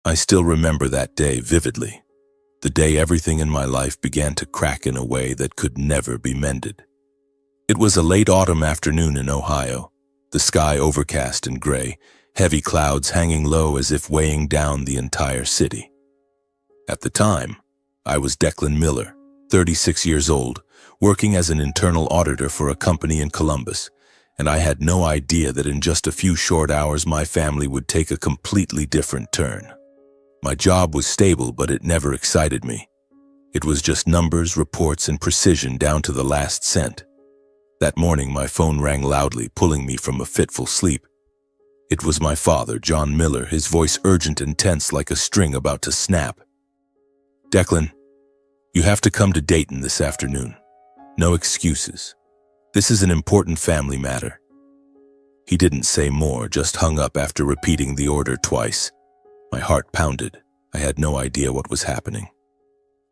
I still remember that day vividly, the day everything in my life began to crack in a way that could never be mended. It was a late autumn afternoon in Ohio, the sky overcast and gray, heavy clouds hanging low as if weighing down the entire city. At the time, I was Declan Miller, 36 years old, working as an internal auditor for a company in Columbus, and I had no idea that in just a few short hours my family would take a completely different turn. My job was stable, but it never excited me. It was just numbers, reports, and precision down to the last cent. That morning my phone rang loudly, pulling me from a fitful sleep. It was my father, John Miller, his voice urgent and tense like a string about to snap. "Declan, you have to come to Dayton this afternoon. No excuses. This is an important family matter." He didn't say more, just hung up after repeating the order twice. My heart pounded. I had no idea what was happening.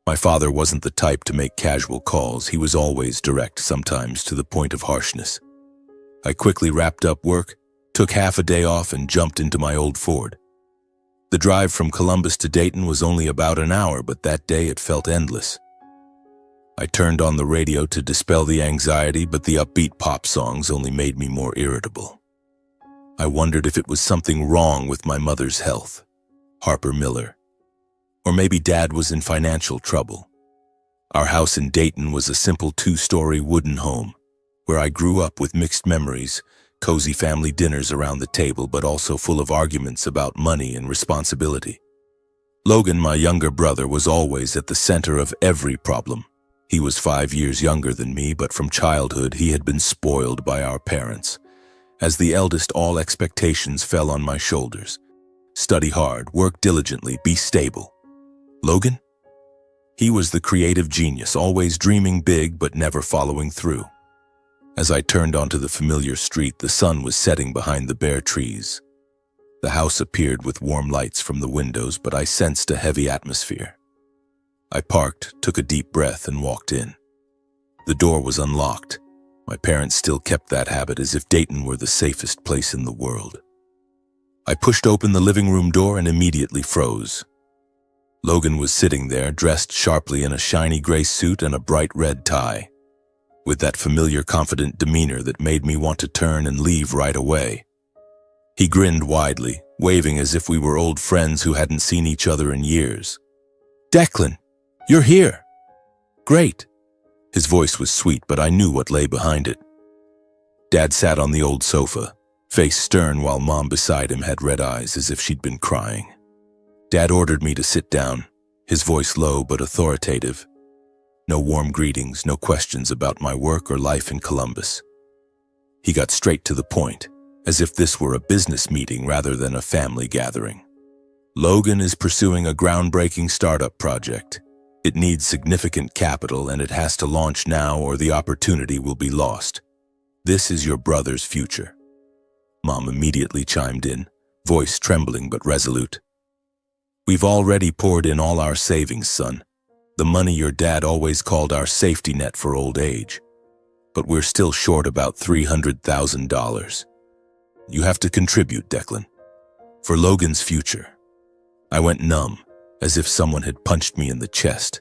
My father wasn't the type to make casual calls. He was always direct, sometimes to the point of harshness. I quickly wrapped up work, took half a day off, and jumped into my old Ford. The drive from Columbus to Dayton was only about an hour, but that day it felt endless. I turned on the radio to dispel the anxiety, but the upbeat pop songs only made me more irritable. I wondered if it was something wrong with my mother's health, Harper Miller, or maybe Dad was in financial trouble. Our house in Dayton was a simple 2-story wooden home, where I grew up with mixed memories, cozy family dinners around the table, but also full of arguments about money and responsibility. Logan, my younger brother, was always at the center of every problem. He was 5 years younger than me, but from childhood he had been spoiled by our parents. As the eldest, all expectations fell on my shoulders. Study hard, work diligently, be stable. Logan? He was the creative genius, always dreaming big but never following through. As I turned onto the familiar street, the sun was setting behind the bare trees. The house appeared with warm lights from the windows, but I sensed a heavy atmosphere. I parked, took a deep breath, and walked in. The door was unlocked. My parents still kept that habit, as if Dayton were the safest place in the world. I pushed open the living room door and immediately froze. Logan was sitting there, dressed sharply in a shiny gray suit and a bright red tie, with that familiar confident demeanor that made me want to turn and leave right away. He grinned widely, waving as if we were old friends who hadn't seen each other in years. "Declan, you're here. Great." His voice was sweet, but I knew what lay behind it. Dad sat on the old sofa, face stern, while Mom beside him had red eyes as if she'd been crying. Dad ordered me to sit down, his voice low but authoritative. No warm greetings, no questions about my work or life in Columbus. He got straight to the point, as if this were a business meeting rather than a family gathering. "Logan is pursuing a groundbreaking startup project. It needs significant capital, and it has to launch now or the opportunity will be lost. This is your brother's future." Mom immediately chimed in, voice trembling but resolute. "We've already poured in all our savings, son. The money your dad always called our safety net for old age. But we're still short about $300,000. You have to contribute, Declan, for Logan's future." I went numb, as if someone had punched me in the chest.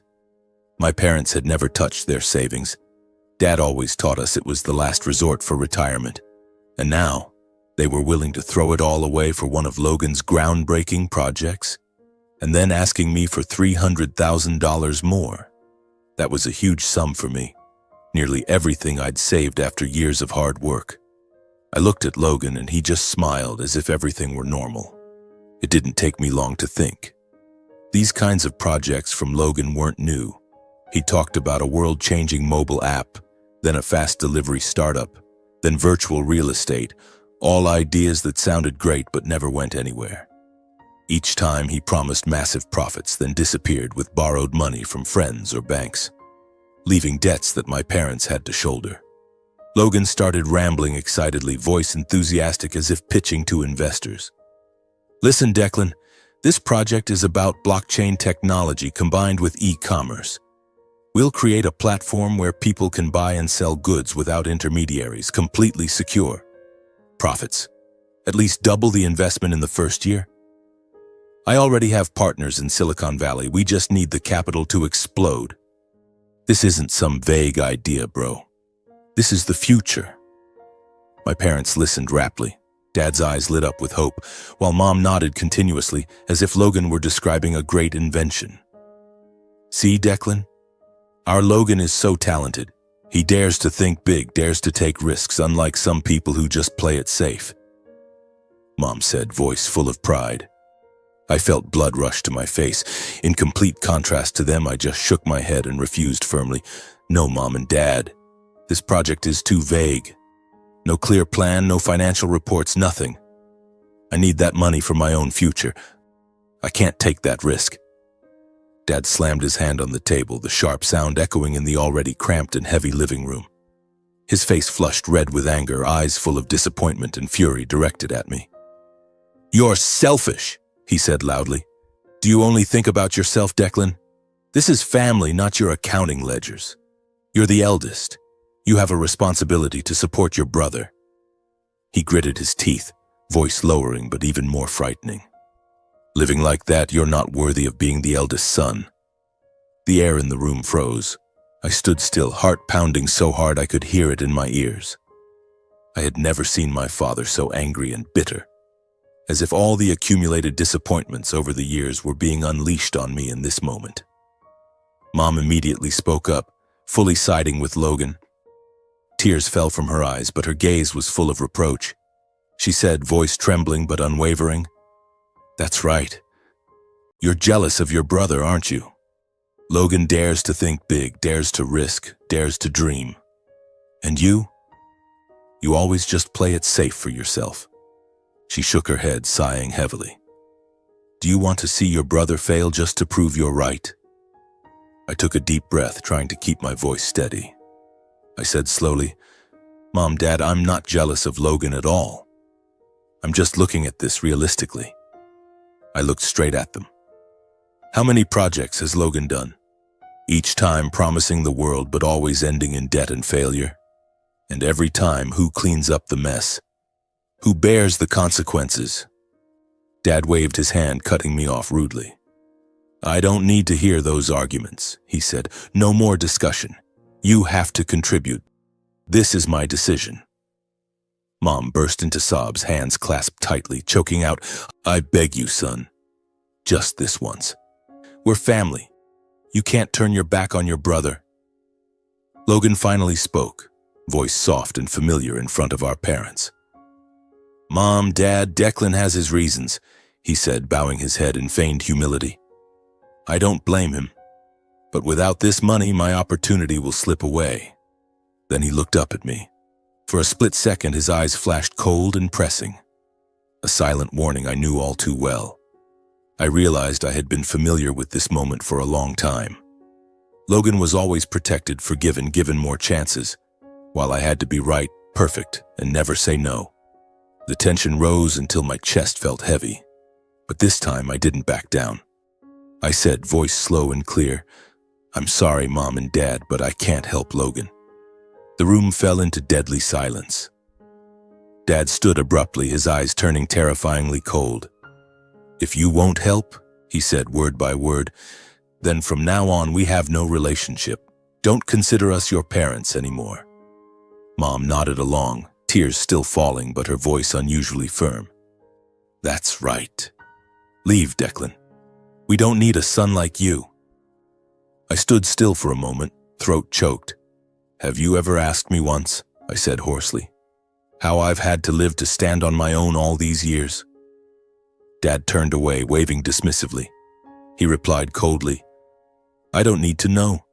My parents had never touched their savings. Dad always taught us it was the last resort for retirement. And now, they were willing to throw it all away for one of Logan's groundbreaking projects, and then asking me for $300,000 more. That was a huge sum for me, nearly everything I'd saved after years of hard work. I looked at Logan and he just smiled as if everything were normal. It didn't take me long to think. These kinds of projects from Logan weren't new. He talked about a world-changing mobile app, then a fast delivery startup, then virtual real estate, all ideas that sounded great but never went anywhere. Each time he promised massive profits, then disappeared with borrowed money from friends or banks, leaving debts that my parents had to shoulder. Logan started rambling excitedly, voice enthusiastic as if pitching to investors. "Listen, Declan, this project is about blockchain technology combined with e-commerce. We'll create a platform where people can buy and sell goods without intermediaries, completely secure. Profits: at least double the investment in the first year." I already have partners in Silicon Valley. We just need the capital to explode. This isn't some vague idea, bro. This is the future. My parents listened raptly. Dad's eyes lit up with hope, while Mom nodded continuously as if Logan were describing a great invention. See, Declan? Our Logan is so talented. He dares to think big, dares to take risks, unlike some people who just play it safe. Mom said, voice full of pride. I felt blood rush to my face. In complete contrast to them, I just shook my head and refused firmly. No, Mom and Dad. This project is too vague. No clear plan, no financial reports, nothing. I need that money for my own future. I can't take that risk. Dad slammed his hand on the table, the sharp sound echoing in the already cramped and heavy living room. His face flushed red with anger, eyes full of disappointment and fury directed at me. You're selfish, he said loudly. Do you only think about yourself, Declan? This is family, not your accounting ledgers. You're the eldest. You have a responsibility to support your brother. He gritted his teeth, voice lowering but even more frightening. Living like that, you're not worthy of being the eldest son. The air in the room froze. I stood still, heart pounding so hard I could hear it in my ears. I had never seen my father so angry and bitter, as if all the accumulated disappointments over the years were being unleashed on me in this moment. Mom immediately spoke up, fully siding with Logan. Tears fell from her eyes, but her gaze was full of reproach. She said, voice trembling but unwavering, That's right. You're jealous of your brother, aren't you? Logan dares to think big, dares to risk, dares to dream. And you? You always just play it safe for yourself. She shook her head, sighing heavily. Do you want to see your brother fail just to prove you're right? I took a deep breath, trying to keep my voice steady. I said slowly, Mom, Dad, I'm not jealous of Logan at all. I'm just looking at this realistically. I looked straight at them. How many projects has Logan done? Each time promising the world but always ending in debt and failure. And every time, who cleans up the mess? Who bears the consequences? Dad waved his hand, cutting me off rudely. I don't need to hear those arguments, he said. No more discussion. You have to contribute. This is my decision. Mom burst into sobs, hands clasped tightly, choking out, I beg you, son. Just this once. We're family. You can't turn your back on your brother. Logan finally spoke, voice soft and familiar in front of our parents. Mom, Dad, Declan has his reasons, he said, bowing his head in feigned humility. I don't blame him. But without this money, my opportunity will slip away. Then he looked up at me. For a split second, his eyes flashed cold and pressing. A silent warning I knew all too well. I realized I had been familiar with this moment for a long time. Logan was always protected, forgiven, given more chances, while I had to be right, perfect, and never say no. The tension rose until my chest felt heavy. But this time I didn't back down. I said, voice slow and clear, I'm sorry, Mom and Dad, but I can't help Logan. The room fell into deadly silence. Dad stood abruptly, his eyes turning terrifyingly cold. If you won't help, he said word by word, then from now on we have no relationship. Don't consider us your parents anymore. Mom nodded along, tears still falling, but her voice unusually firm. That's right. Leave, Declan. We don't need a son like you. I stood still for a moment, throat choked. Have you ever asked me once, I said hoarsely, how I've had to live to stand on my own all these years? Dad turned away, waving dismissively. He replied coldly, I don't need to know.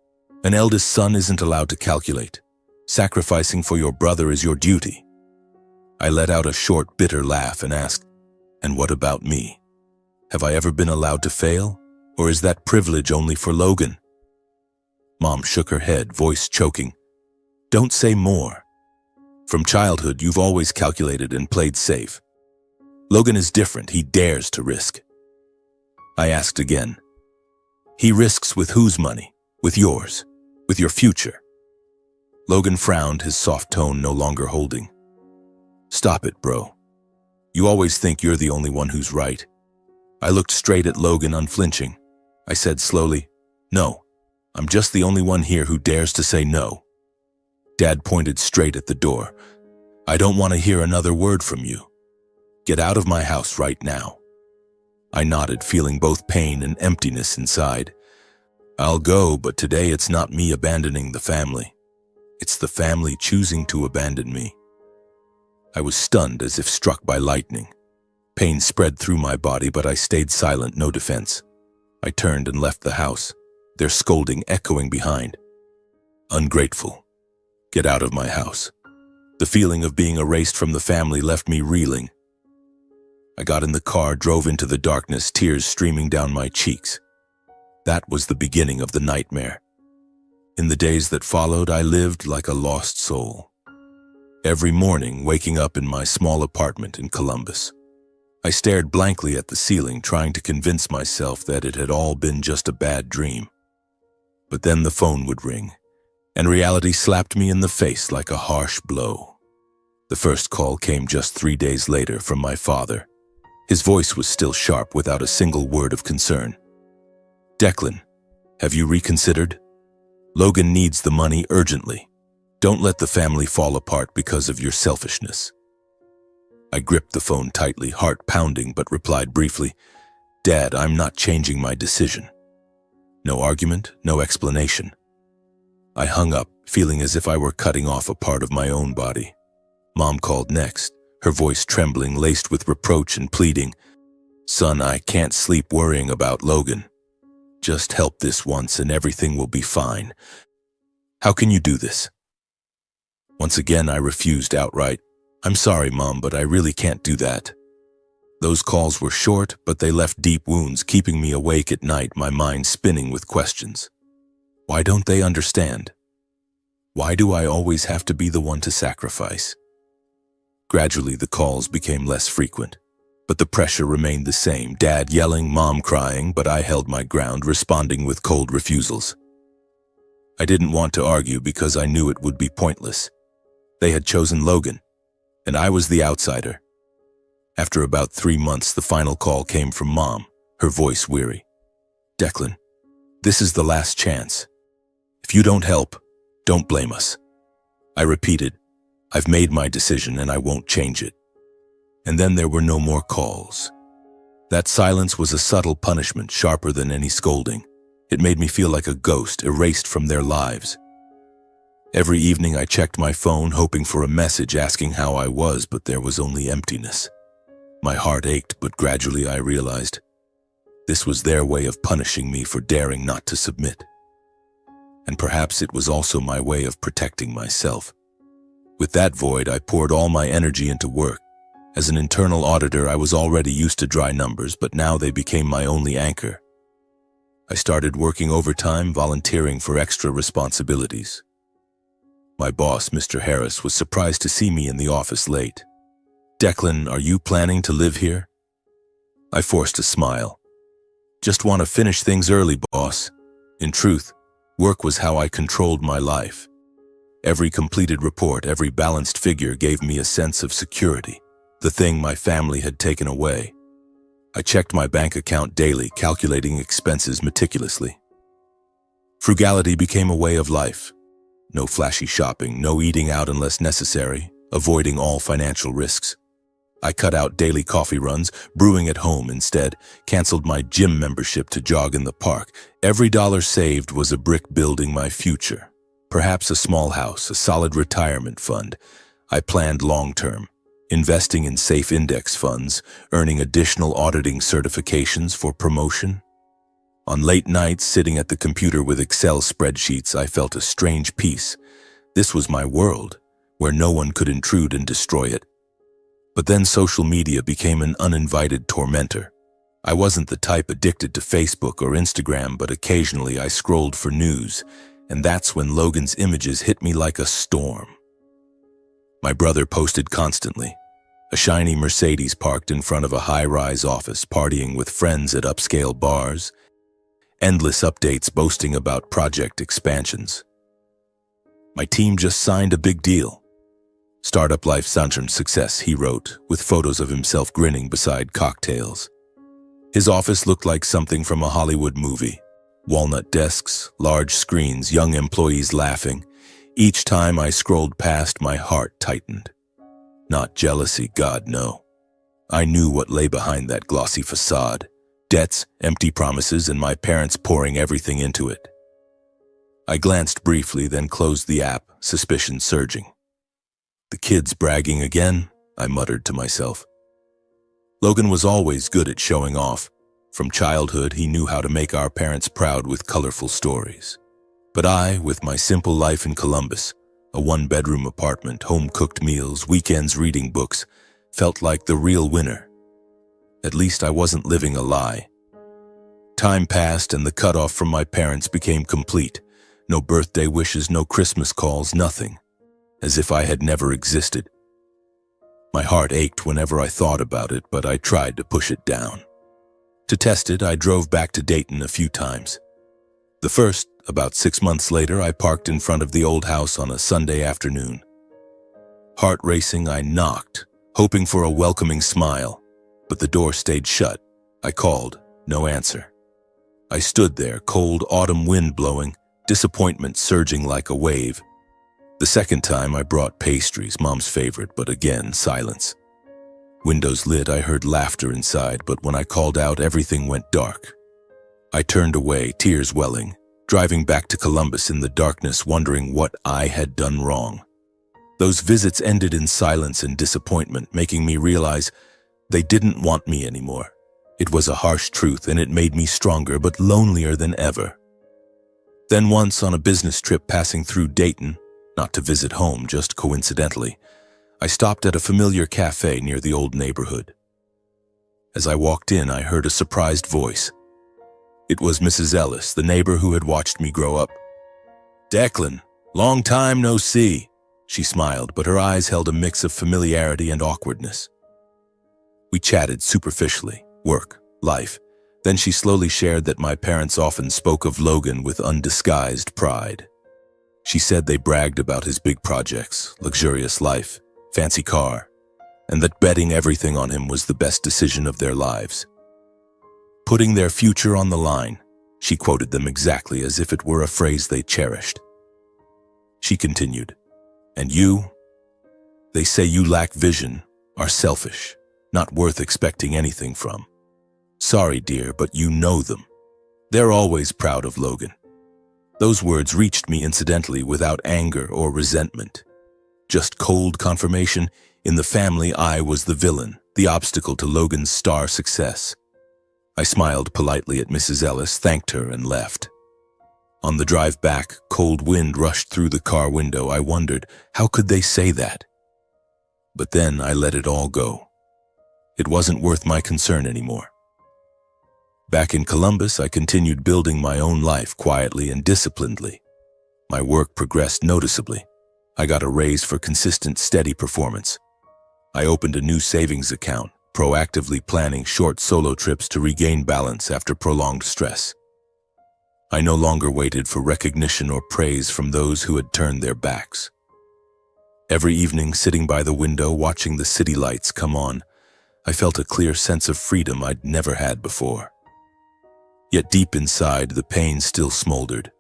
An eldest son isn't allowed to calculate. Sacrificing for your brother is your duty. I let out a short, bitter laugh and asked, and what about me? Have I ever been allowed to fail? Or is that privilege only for Logan? Mom shook her head, voice choking. Don't say more. From childhood, you've always calculated and played safe. Logan is different. He dares to risk. I asked again. He risks with whose money? With yours? With your future? Logan frowned, his soft tone no longer holding. Stop it, bro. You always think you're the only one who's right. I looked straight at Logan, unflinching. I said slowly, "No, I'm just the only one here who dares to say no." Dad pointed straight at the door. "I don't want to hear another word from you. Get out of my house right now." I nodded, feeling both pain and emptiness inside. "I'll go, but today it's not me abandoning the family. It's the family choosing to abandon me." I was stunned, as if struck by lightning. Pain spread through my body, but I stayed silent, no defense. I turned and left the house, their scolding echoing behind. Ungrateful. Get out of my house. The feeling of being erased from the family left me reeling. I got in the car, drove into the darkness, tears streaming down my cheeks. That was the beginning of the nightmare. In the days that followed, I lived like a lost soul. Every morning, waking up in my small apartment in Columbus, I stared blankly at the ceiling, trying to convince myself that it had all been just a bad dream. But then the phone would ring, and reality slapped me in the face like a harsh blow. The first call came just 3 days later from my father. His voice was still sharp, without a single word of concern. "Declan, have you reconsidered? Logan needs the money urgently. Don't let the family fall apart because of your selfishness." I gripped the phone tightly, heart pounding, but replied briefly, "Dad, I'm not changing my decision." No argument, no explanation. I hung up, feeling as if I were cutting off a part of my own body. Mom called next, her voice trembling, laced with reproach and pleading. "Son, I can't sleep worrying about Logan. Just help this once and everything will be fine. How can you do this?" Once again, I refused outright. "I'm sorry, Mom, but I really can't do that." Those calls were short, but they left deep wounds, keeping me awake at night, my mind spinning with questions. Why don't they understand? Why do I always have to be the one to sacrifice? Gradually, the calls became less frequent, but the pressure remained the same. Dad yelling, Mom crying, but I held my ground, responding with cold refusals. I didn't want to argue because I knew it would be pointless. They had chosen Logan, and I was the outsider. After about 3 months, the final call came from Mom, her voice weary. "Declan, this is the last chance. If you don't help, don't blame us." I repeated, "I've made my decision and I won't change it." And then there were no more calls. That silence was a subtle punishment, sharper than any scolding. It made me feel like a ghost, erased from their lives. Every evening I checked my phone, hoping for a message asking how I was, but there was only emptiness. My heart ached, but gradually I realized this was their way of punishing me for daring not to submit. And perhaps it was also my way of protecting myself. With that void, I poured all my energy into work. As an internal auditor, I was already used to dry numbers, but now they became my only anchor. I started working overtime, volunteering for extra responsibilities. My boss, Mr. Harris, was surprised to see me in the office late. "Declan, are you planning to live here?" I forced a smile. "Just want to finish things early, boss." In truth, work was how I controlled my life. Every completed report, every balanced figure gave me a sense of security, the thing my family had taken away. I checked my bank account daily, calculating expenses meticulously. Frugality became a way of life. No flashy shopping, no eating out unless necessary, avoiding all financial risks. I cut out daily coffee runs, brewing at home instead, canceled my gym membership to jog in the park. Every dollar saved was a brick building my future. Perhaps a small house, a solid retirement fund. I planned long-term, investing in safe index funds, earning additional auditing certifications for promotion. On late nights, sitting at the computer with Excel spreadsheets, I felt a strange peace. This was my world, where no one could intrude and destroy it. But then social media became an uninvited tormentor. I wasn't the type addicted to Facebook or Instagram, but occasionally I scrolled for news, and that's when Logan's images hit me like a storm. My brother posted constantly. A shiny Mercedes parked in front of a high-rise office, partying with friends at upscale bars. Endless updates boasting about project expansions. My team just signed a big deal. Startup life such success, he wrote, with photos of himself grinning beside cocktails. His office looked like something from a Hollywood movie. Walnut desks, large screens, young employees laughing. Each time I scrolled past, my heart tightened. Not jealousy, God, no. I knew what lay behind that glossy facade. Debts, empty promises, and my parents pouring everything into it. I glanced briefly, then closed the app, suspicion surging. The kids bragging again, I muttered to myself. Logan was always good at showing off. From childhood, he knew how to make our parents proud with colorful stories. But I, with my simple life in Columbus, a one-bedroom apartment, home-cooked meals, weekends reading books, felt like the real winner. At least I wasn't living a lie. Time passed and the cutoff from my parents became complete. No birthday wishes, no Christmas calls, nothing. As if I had never existed. My heart ached whenever I thought about it, but I tried to push it down. To test it, I drove back to Dayton a few times. The first, about 6 months later, I parked in front of the old house on a Sunday afternoon. Heart racing, I knocked, hoping for a welcoming smile, but the door stayed shut. I called, no answer. I stood there, cold autumn wind blowing, disappointment surging like a wave. The second time I brought pastries, Mom's favorite, but again, silence. Windows lit, I heard laughter inside, but when I called out, everything went dark. I turned away, tears welling, driving back to Columbus in the darkness, wondering what I had done wrong. Those visits ended in silence and disappointment, making me realize they didn't want me anymore. It was a harsh truth, and it made me stronger but lonelier than ever. Then once on a business trip passing through Dayton, not to visit home, just coincidentally, I stopped at a familiar cafe near the old neighborhood. As I walked in, I heard a surprised voice. It was Mrs. Ellis, the neighbor who had watched me grow up. "Declan, long time no see," she smiled, but her eyes held a mix of familiarity and awkwardness. We chatted superficially, work, life. Then she slowly shared that my parents often spoke of Logan with undisguised pride. She said they bragged about his big projects, luxurious life, fancy car, and that betting everything on him was the best decision of their lives. Putting their future on the line, she quoted them exactly as if it were a phrase they cherished. She continued, "And you? They say you lack vision, are selfish, not worth expecting anything from. Sorry, dear, but you know them. They're always proud of Logan." Those words reached me incidentally without anger or resentment. Just cold confirmation, in the family I was the villain, the obstacle to Logan's star success. I smiled politely at Mrs. Ellis, thanked her, and left. On the drive back, cold wind rushed through the car window. I wondered, how could they say that? But then I let it all go. It wasn't worth my concern anymore. Back in Columbus, I continued building my own life quietly and disciplinedly. My work progressed noticeably. I got a raise for consistent, steady performance. I opened a new savings account, proactively planning short solo trips to regain balance after prolonged stress. I no longer waited for recognition or praise from those who had turned their backs. Every evening, sitting by the window, watching the city lights come on, I felt a clear sense of freedom I'd never had before. Yet deep inside, the pain still smoldered.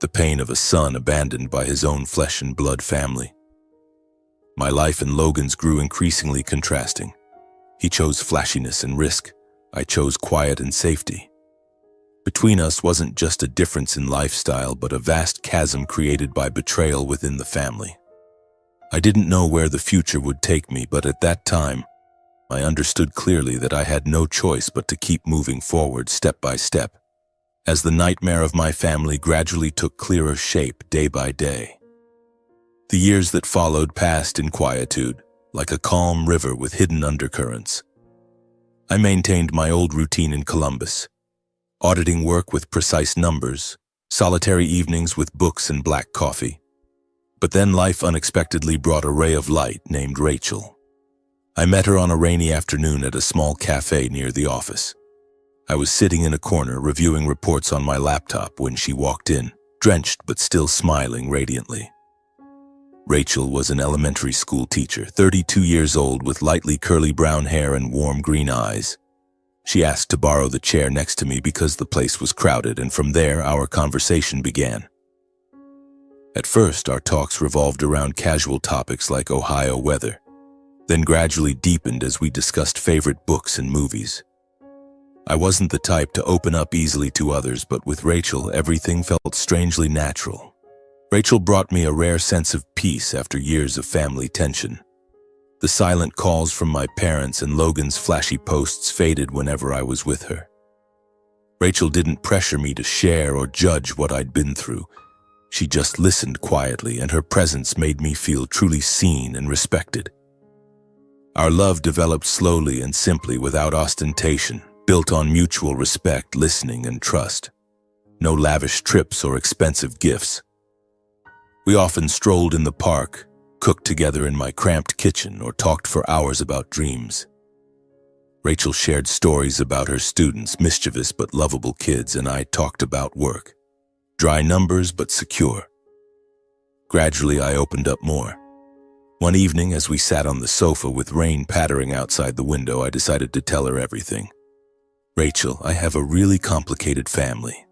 The pain of a son abandoned by his own flesh and blood family. My life and Logan's grew increasingly contrasting. He chose flashiness and risk. I chose quiet and safety. Between us wasn't just a difference in lifestyle, but a vast chasm created by betrayal within the family. I didn't know where the future would take me, but at that time, I understood clearly that I had no choice but to keep moving forward step by step, as the nightmare of my family gradually took clearer shape day by day. The years that followed passed in quietude, like a calm river with hidden undercurrents. I maintained my old routine in Columbus, auditing work with precise numbers, solitary evenings with books and black coffee. But then life unexpectedly brought a ray of light named Rachel. I met her on a rainy afternoon at a small cafe near the office. I was sitting in a corner reviewing reports on my laptop when she walked in, drenched but still smiling radiantly. Rachel was an elementary school teacher, 32 years old with lightly curly brown hair and warm green eyes. She asked to borrow the chair next to me because the place was crowded, and from there our conversation began. At first, our talks revolved around casual topics like Ohio weather, then gradually deepened as we discussed favorite books and movies. I wasn't the type to open up easily to others, but with Rachel, everything felt strangely natural. Rachel brought me a rare sense of peace after years of family tension. The silent calls from my parents and Logan's flashy posts faded whenever I was with her. Rachel didn't pressure me to share or judge what I'd been through. She just listened quietly, and her presence made me feel truly seen and respected. Our love developed slowly and simply, without ostentation, built on mutual respect, listening, and trust. No lavish trips or expensive gifts. We often strolled in the park, cooked together in my cramped kitchen, or talked for hours about dreams. Rachel shared stories about her students, mischievous but lovable kids, and I talked about work. Dry numbers but secure. Gradually, I opened up more. One evening, as we sat on the sofa with rain pattering outside the window, I decided to tell her everything. "Rachel, I have a really complicated family."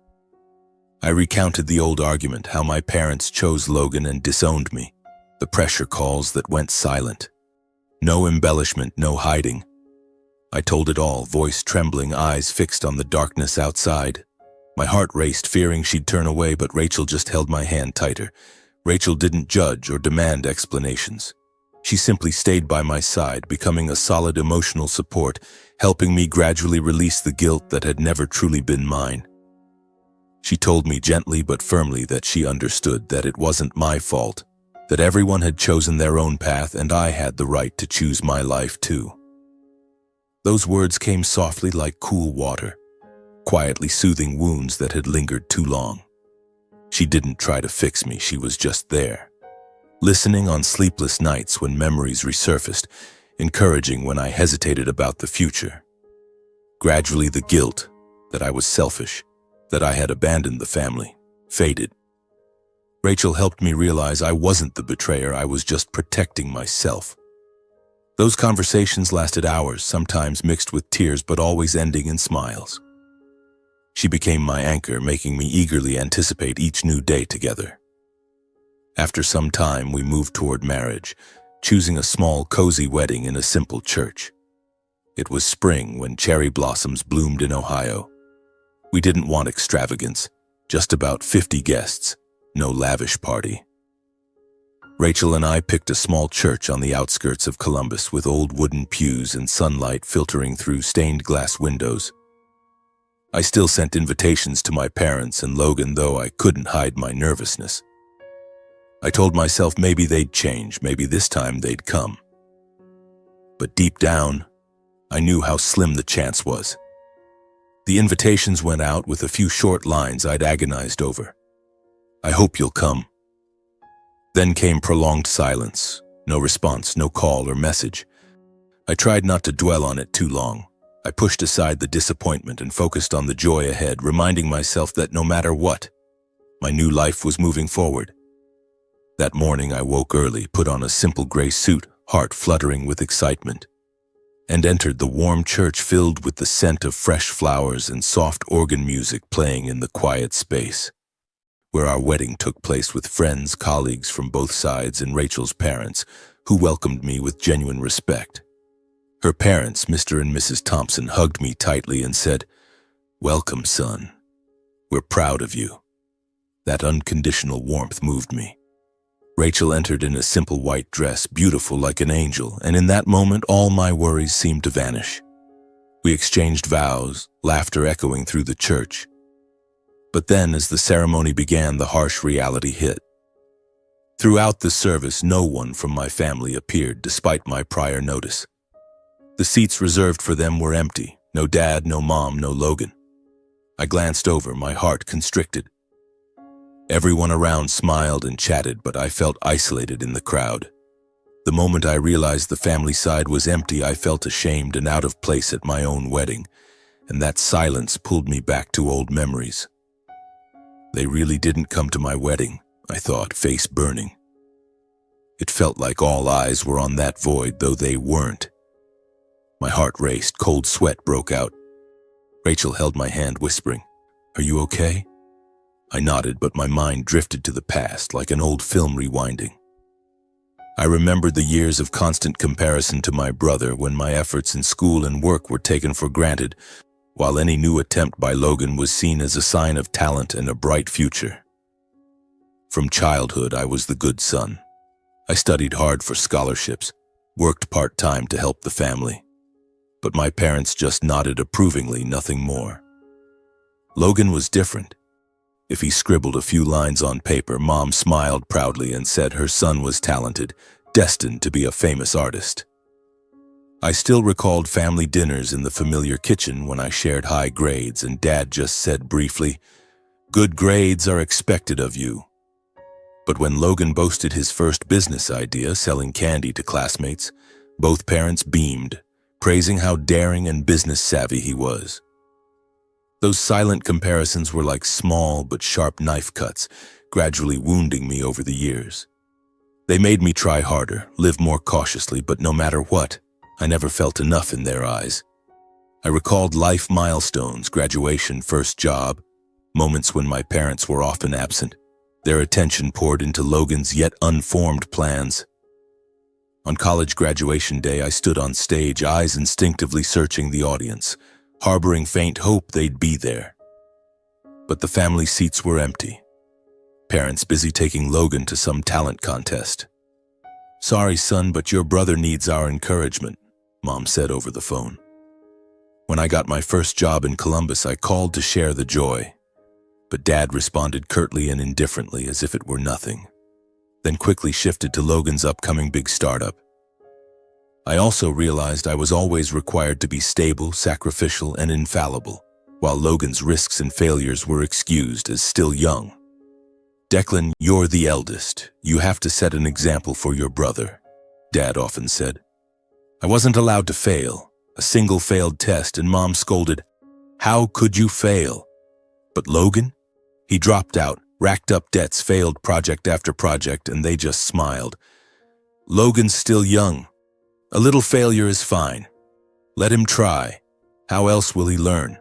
I recounted the old argument, how my parents chose Logan and disowned me, the pressure calls that went silent. No embellishment, no hiding. I told it all, voice trembling, eyes fixed on the darkness outside. My heart raced, fearing she'd turn away, but Rachel just held my hand tighter. Rachel didn't judge or demand explanations. She simply stayed by my side, becoming a solid emotional support, helping me gradually release the guilt that had never truly been mine. She told me gently but firmly that she understood, that it wasn't my fault, that everyone had chosen their own path and I had the right to choose my life too. Those words came softly like cool water, quietly soothing wounds that had lingered too long. She didn't try to fix me, she was just there, listening on sleepless nights when memories resurfaced, encouraging when I hesitated about the future. Gradually, the guilt that I was selfish, that I had abandoned the family, faded. Rachel helped me realize I wasn't the betrayer, I was just protecting myself. Those conversations lasted hours, sometimes mixed with tears, but always ending in smiles. She became my anchor, making me eagerly anticipate each new day together. After some time, we moved toward marriage, choosing a small, cozy wedding in a simple church. It was spring when cherry blossoms bloomed in Ohio. We didn't want extravagance, just about 50 guests, no lavish party. Rachel and I picked a small church on the outskirts of Columbus with old wooden pews and sunlight filtering through stained glass windows. I still sent invitations to my parents and Logan, though I couldn't hide my nervousness. I told myself maybe they'd change, maybe this time they'd come. But deep down, I knew how slim the chance was. The invitations went out with a few short lines I'd agonized over. "I hope you'll come." Then came prolonged silence, no response, no call or message. I tried not to dwell on it too long. I pushed aside the disappointment and focused on the joy ahead, reminding myself that no matter what, my new life was moving forward. That morning I woke early, put on a simple gray suit, heart fluttering with excitement, and entered the warm church filled with the scent of fresh flowers and soft organ music playing in the quiet space, where our wedding took place, with friends, colleagues from both sides, and Rachel's parents, who welcomed me with genuine respect. Her parents, Mr. and Mrs. Thompson, hugged me tightly and said, "Welcome, son. We're proud of you." That unconditional warmth moved me. Rachel entered in a simple white dress, beautiful like an angel, and in that moment all my worries seemed to vanish. We exchanged vows, laughter echoing through the church. But then, as the ceremony began, the harsh reality hit. Throughout the service, no one from my family appeared, despite my prior notice. The seats reserved for them were empty. No dad, no mom, no Logan. I glanced over, my heart constricted. Everyone around smiled and chatted, but I felt isolated in the crowd. The moment I realized the family side was empty, I felt ashamed and out of place at my own wedding, and that silence pulled me back to old memories. They really didn't come to my wedding, I thought, face burning. It felt like all eyes were on that void, though they weren't. My heart raced, cold sweat broke out. Rachel held my hand, whispering, "Are you okay?" I nodded, but my mind drifted to the past like an old film rewinding. I remembered the years of constant comparison to my brother when my efforts in school and work were taken for granted, while any new attempt by Logan was seen as a sign of talent and a bright future. From childhood, I was the good son. I studied hard for scholarships, worked part-time to help the family. But my parents just nodded approvingly, nothing more. Logan was different. If he scribbled a few lines on paper, Mom smiled proudly and said her son was talented, destined to be a famous artist. I still recalled family dinners in the familiar kitchen when I shared high grades and Dad just said briefly, "Good grades are expected of you." But when Logan boasted his first business idea, selling candy to classmates, both parents beamed, praising how daring and business-savvy he was. Those silent comparisons were like small but sharp knife cuts, gradually wounding me over the years. They made me try harder, live more cautiously, but no matter what, I never felt enough in their eyes. I recalled life milestones, graduation, first job, moments when my parents were often absent. Their attention poured into Logan's yet unformed plans. On college graduation day, I stood on stage, eyes instinctively searching the audience, harboring faint hope they'd be there. But the family seats were empty. Parents busy taking Logan to some talent contest. "Sorry, son, but your brother needs our encouragement," Mom said over the phone. When I got my first job in Columbus, I called to share the joy. But Dad responded curtly and indifferently as if it were nothing, then quickly shifted to Logan's upcoming big startup. I also realized I was always required to be stable, sacrificial, and infallible, while Logan's risks and failures were excused as still young. "Declan, you're the eldest. You have to set an example for your brother," Dad often said. I wasn't allowed to fail, a single failed test, and Mom scolded, "How could you fail?" But Logan? He dropped out, racked up debts, failed project after project, and they just smiled. "Logan's still young. A little failure is fine. Let him try. How else will he learn?"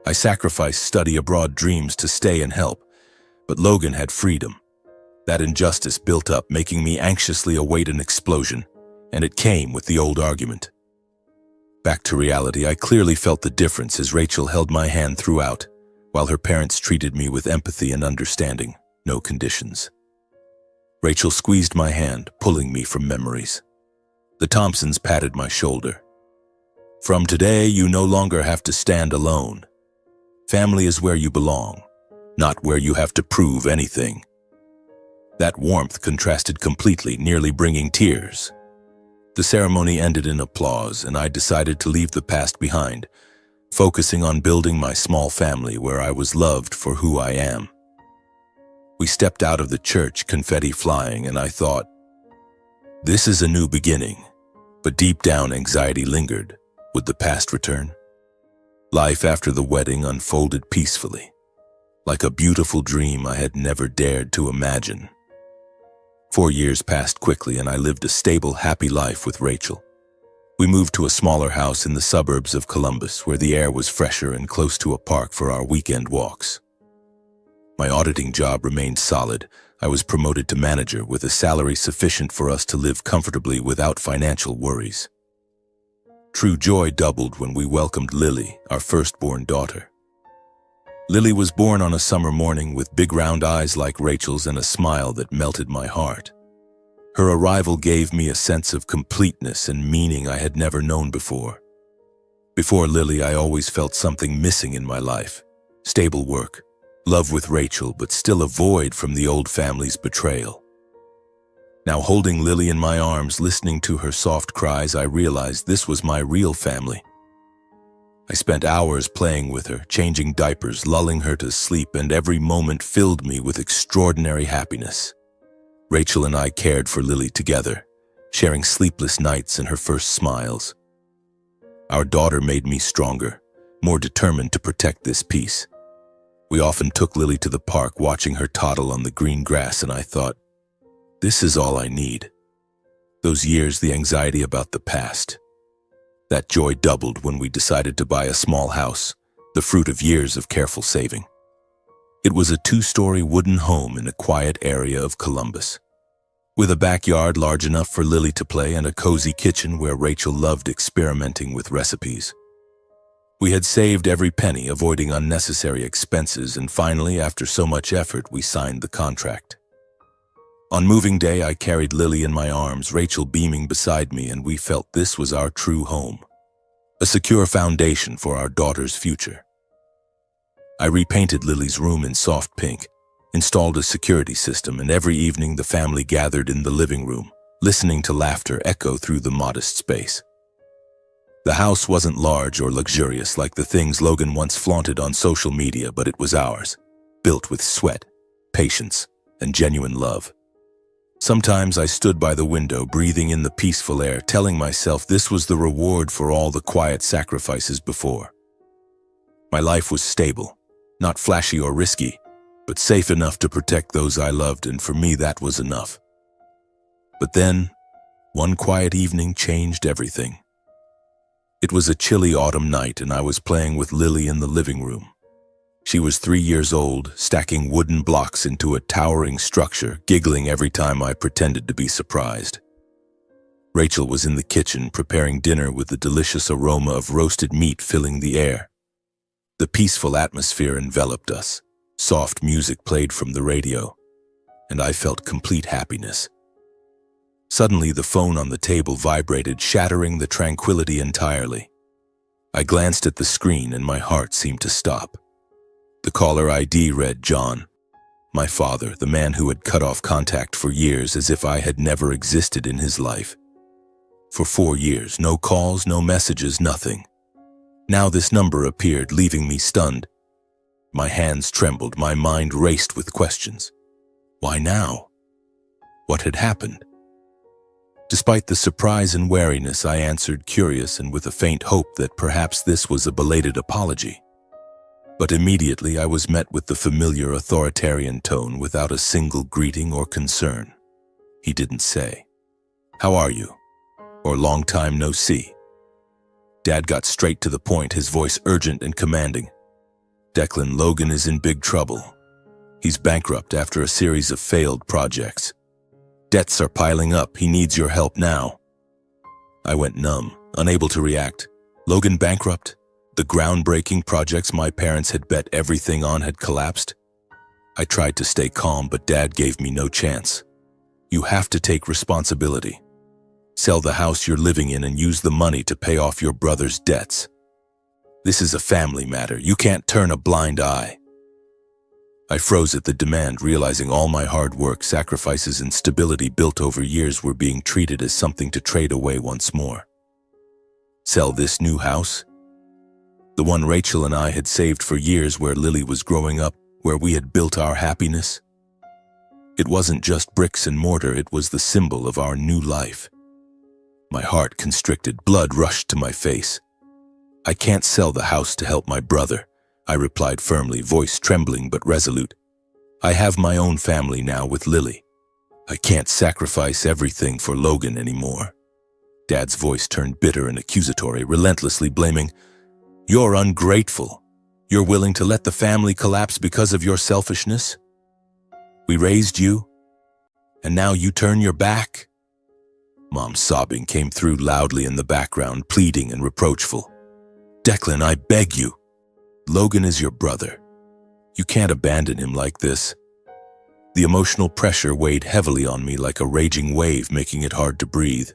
I sacrificed study abroad dreams to stay and help, but Logan had freedom. That injustice built up, making me anxiously await an explosion, and it came with the old argument. Back to reality, I clearly felt the difference as Rachel held my hand throughout, while her parents treated me with empathy and understanding, no conditions. Rachel squeezed my hand, pulling me from memories. The Thompsons patted my shoulder. "From today, you no longer have to stand alone. Family is where you belong, not where you have to prove anything." That warmth contrasted completely, nearly bringing tears. The ceremony ended in applause, and I decided to leave the past behind, focusing on building my small family where I was loved for who I am. We stepped out of the church, confetti flying, and I thought, this is a new beginning. But deep down, anxiety lingered. Would the past return? Life after the wedding unfolded peacefully, like a beautiful dream I had never dared to imagine. 4 years passed quickly, and I lived a stable, happy life with Rachel. We moved to a smaller house in the suburbs of Columbus, where the air was fresher and close to a park for our weekend walks. My auditing job remained solid. I was promoted to manager with a salary sufficient for us to live comfortably without financial worries. True joy doubled when we welcomed Lily, our firstborn daughter. Lily was born on a summer morning with big round eyes like Rachel's and a smile that melted my heart. Her arrival gave me a sense of completeness and meaning I had never known before. Before Lily, I always felt something missing in my life. Stable work, love with Rachel, but still a void from the old family's betrayal. Now, holding Lily in my arms, listening to her soft cries, I realized this was my real family. I spent hours playing with her, changing diapers, lulling her to sleep, and every moment filled me with extraordinary happiness. Rachel and I cared for Lily together, sharing sleepless nights and her first smiles. Our daughter made me stronger, more determined to protect this peace. We often took Lily to the park, watching her toddle on the green grass, and I thought, this is all I need. Those years, the anxiety about the past. That joy doubled when we decided to buy a small house, the fruit of years of careful saving. It was a 2-story wooden home in a quiet area of Columbus, with a backyard large enough for Lily to play and a cozy kitchen where Rachel loved experimenting with recipes. We had saved every penny, avoiding unnecessary expenses, and finally, after so much effort, we signed the contract. On moving day, I carried Lily in my arms, Rachel beaming beside me, and we felt this was our true home, a secure foundation for our daughter's future. I repainted Lily's room in soft pink, installed a security system, and every evening the family gathered in the living room, listening to laughter echo through the modest space. The house wasn't large or luxurious like the things Logan once flaunted on social media, but it was ours, built with sweat, patience, and genuine love. Sometimes I stood by the window, breathing in the peaceful air, telling myself this was the reward for all the quiet sacrifices before. My life was stable, not flashy or risky, but safe enough to protect those I loved, and for me that was enough. But then, one quiet evening changed everything. It was a chilly autumn night, and I was playing with Lily in the living room. She was 3 years old, stacking wooden blocks into a towering structure, giggling every time I pretended to be surprised. Rachel was in the kitchen preparing dinner with the delicious aroma of roasted meat filling the air. The peaceful atmosphere enveloped us. Soft music played from the radio, and I felt complete happiness. Suddenly, the phone on the table vibrated, shattering the tranquility entirely. I glanced at the screen and my heart seemed to stop. The caller ID read John, my father, the man who had cut off contact for years, as if I had never existed in his life. For 4 years, no calls, no messages, nothing. Now this number appeared, leaving me stunned. My hands trembled, my mind raced with questions. Why now? What had happened? Despite the surprise and wariness, I answered, curious and with a faint hope that perhaps this was a belated apology. But immediately I was met with the familiar authoritarian tone without a single greeting or concern. He didn't say, "How are you?" or "Long time no see." Dad got straight to the point, his voice urgent and commanding. "Declan, Logan is in big trouble. He's bankrupt after a series of failed projects. Debts are piling up. He needs your help now." I went numb, unable to react. Logan bankrupt? The groundbreaking projects my parents had bet everything on had collapsed? I tried to stay calm, but Dad gave me no chance. "You have to take responsibility. Sell the house you're living in and use the money to pay off your brother's debts. This is a family matter. You can't turn a blind eye." I froze at the demand, realizing all my hard work, sacrifices, and stability built over years were being treated as something to trade away once more. Sell this new house? The one Rachel and I had saved for years, where Lily was growing up, where we had built our happiness? It wasn't just bricks and mortar, it was the symbol of our new life. My heart constricted, blood rushed to my face. "I can't sell the house to help my brother," I replied firmly, voice trembling but resolute. "I have my own family now with Lily. I can't sacrifice everything for Logan anymore." Dad's voice turned bitter and accusatory, relentlessly blaming. "You're ungrateful. You're willing to let the family collapse because of your selfishness? We raised you, and now you turn your back?" Mom's sobbing came through loudly in the background, pleading and reproachful. "Declan, I beg you. Logan is your brother. You can't abandon him like this." The emotional pressure weighed heavily on me like a raging wave, making it hard to breathe.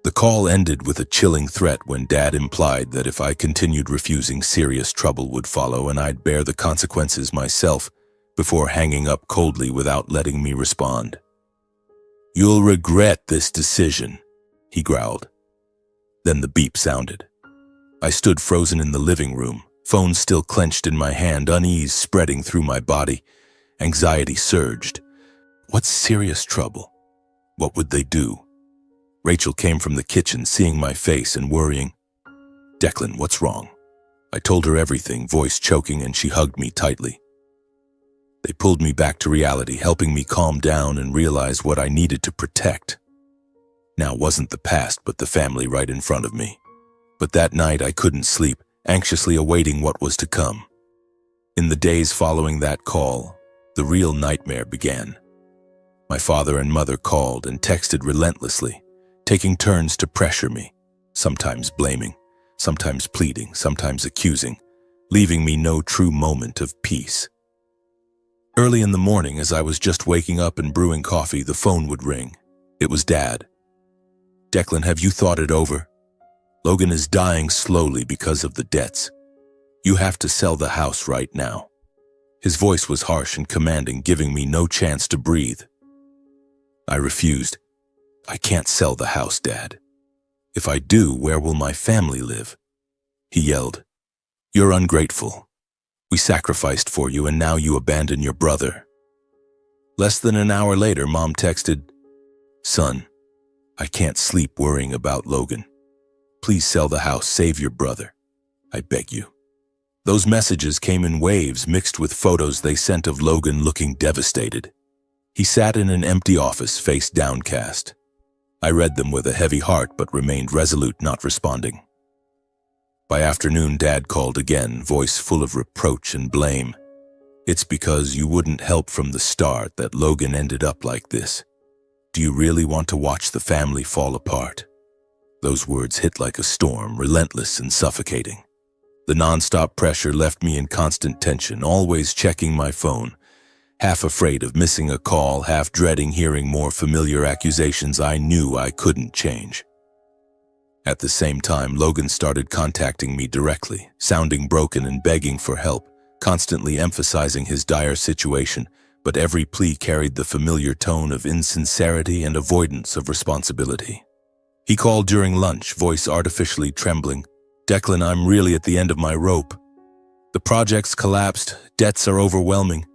The call ended with a chilling threat when Dad implied that if I continued refusing, serious trouble would follow and I'd bear the consequences myself, before hanging up coldly without letting me respond. "You'll regret this decision," he growled. Then the beep sounded. I stood frozen in the living room, phone still clenched in my hand, unease spreading through my body. Anxiety surged. What serious trouble? What would they do? Rachel came from the kitchen, seeing my face and worrying. "Declan, what's wrong?" I told her everything, voice choking, and she hugged me tightly. They pulled me back to reality, helping me calm down and realize what I needed to protect. Now wasn't the past, but the family right in front of me. But that night I couldn't sleep, anxiously awaiting what was to come. In the days following that call, the real nightmare began. My father and mother called and texted relentlessly, taking turns to pressure me, sometimes blaming, sometimes pleading, sometimes accusing, leaving me no true moment of peace. Early in the morning, as I was just waking up and brewing coffee, the phone would ring. It was Dad. "Declan, have you thought it over? Logan is dying slowly because of the debts. You have to sell the house right now." His voice was harsh and commanding, giving me no chance to breathe. I refused. "I can't sell the house, Dad. If I do, where will my family live?" He yelled, "You're ungrateful. We sacrificed for you and now you abandon your brother." Less than an hour later, Mom texted, "Son, I can't sleep worrying about Logan. Please sell the house, save your brother. I beg you." Those messages came in waves mixed with photos they sent of Logan looking devastated. He sat in an empty office, face downcast. I read them with a heavy heart but remained resolute, not responding. By afternoon, Dad called again, voice full of reproach and blame. "It's because you wouldn't help from the start that Logan ended up like this. Do you really want to watch the family fall apart?" Those words hit like a storm, relentless and suffocating. The nonstop pressure left me in constant tension, always checking my phone, half afraid of missing a call, half dreading hearing more familiar accusations I knew I couldn't change. At the same time, Logan started contacting me directly, sounding broken and begging for help, constantly emphasizing his dire situation, but every plea carried the familiar tone of insincerity and avoidance of responsibility. He called during lunch, voice artificially trembling. "Declan, I'm really at the end of my rope. The project's collapsed, debts are overwhelming.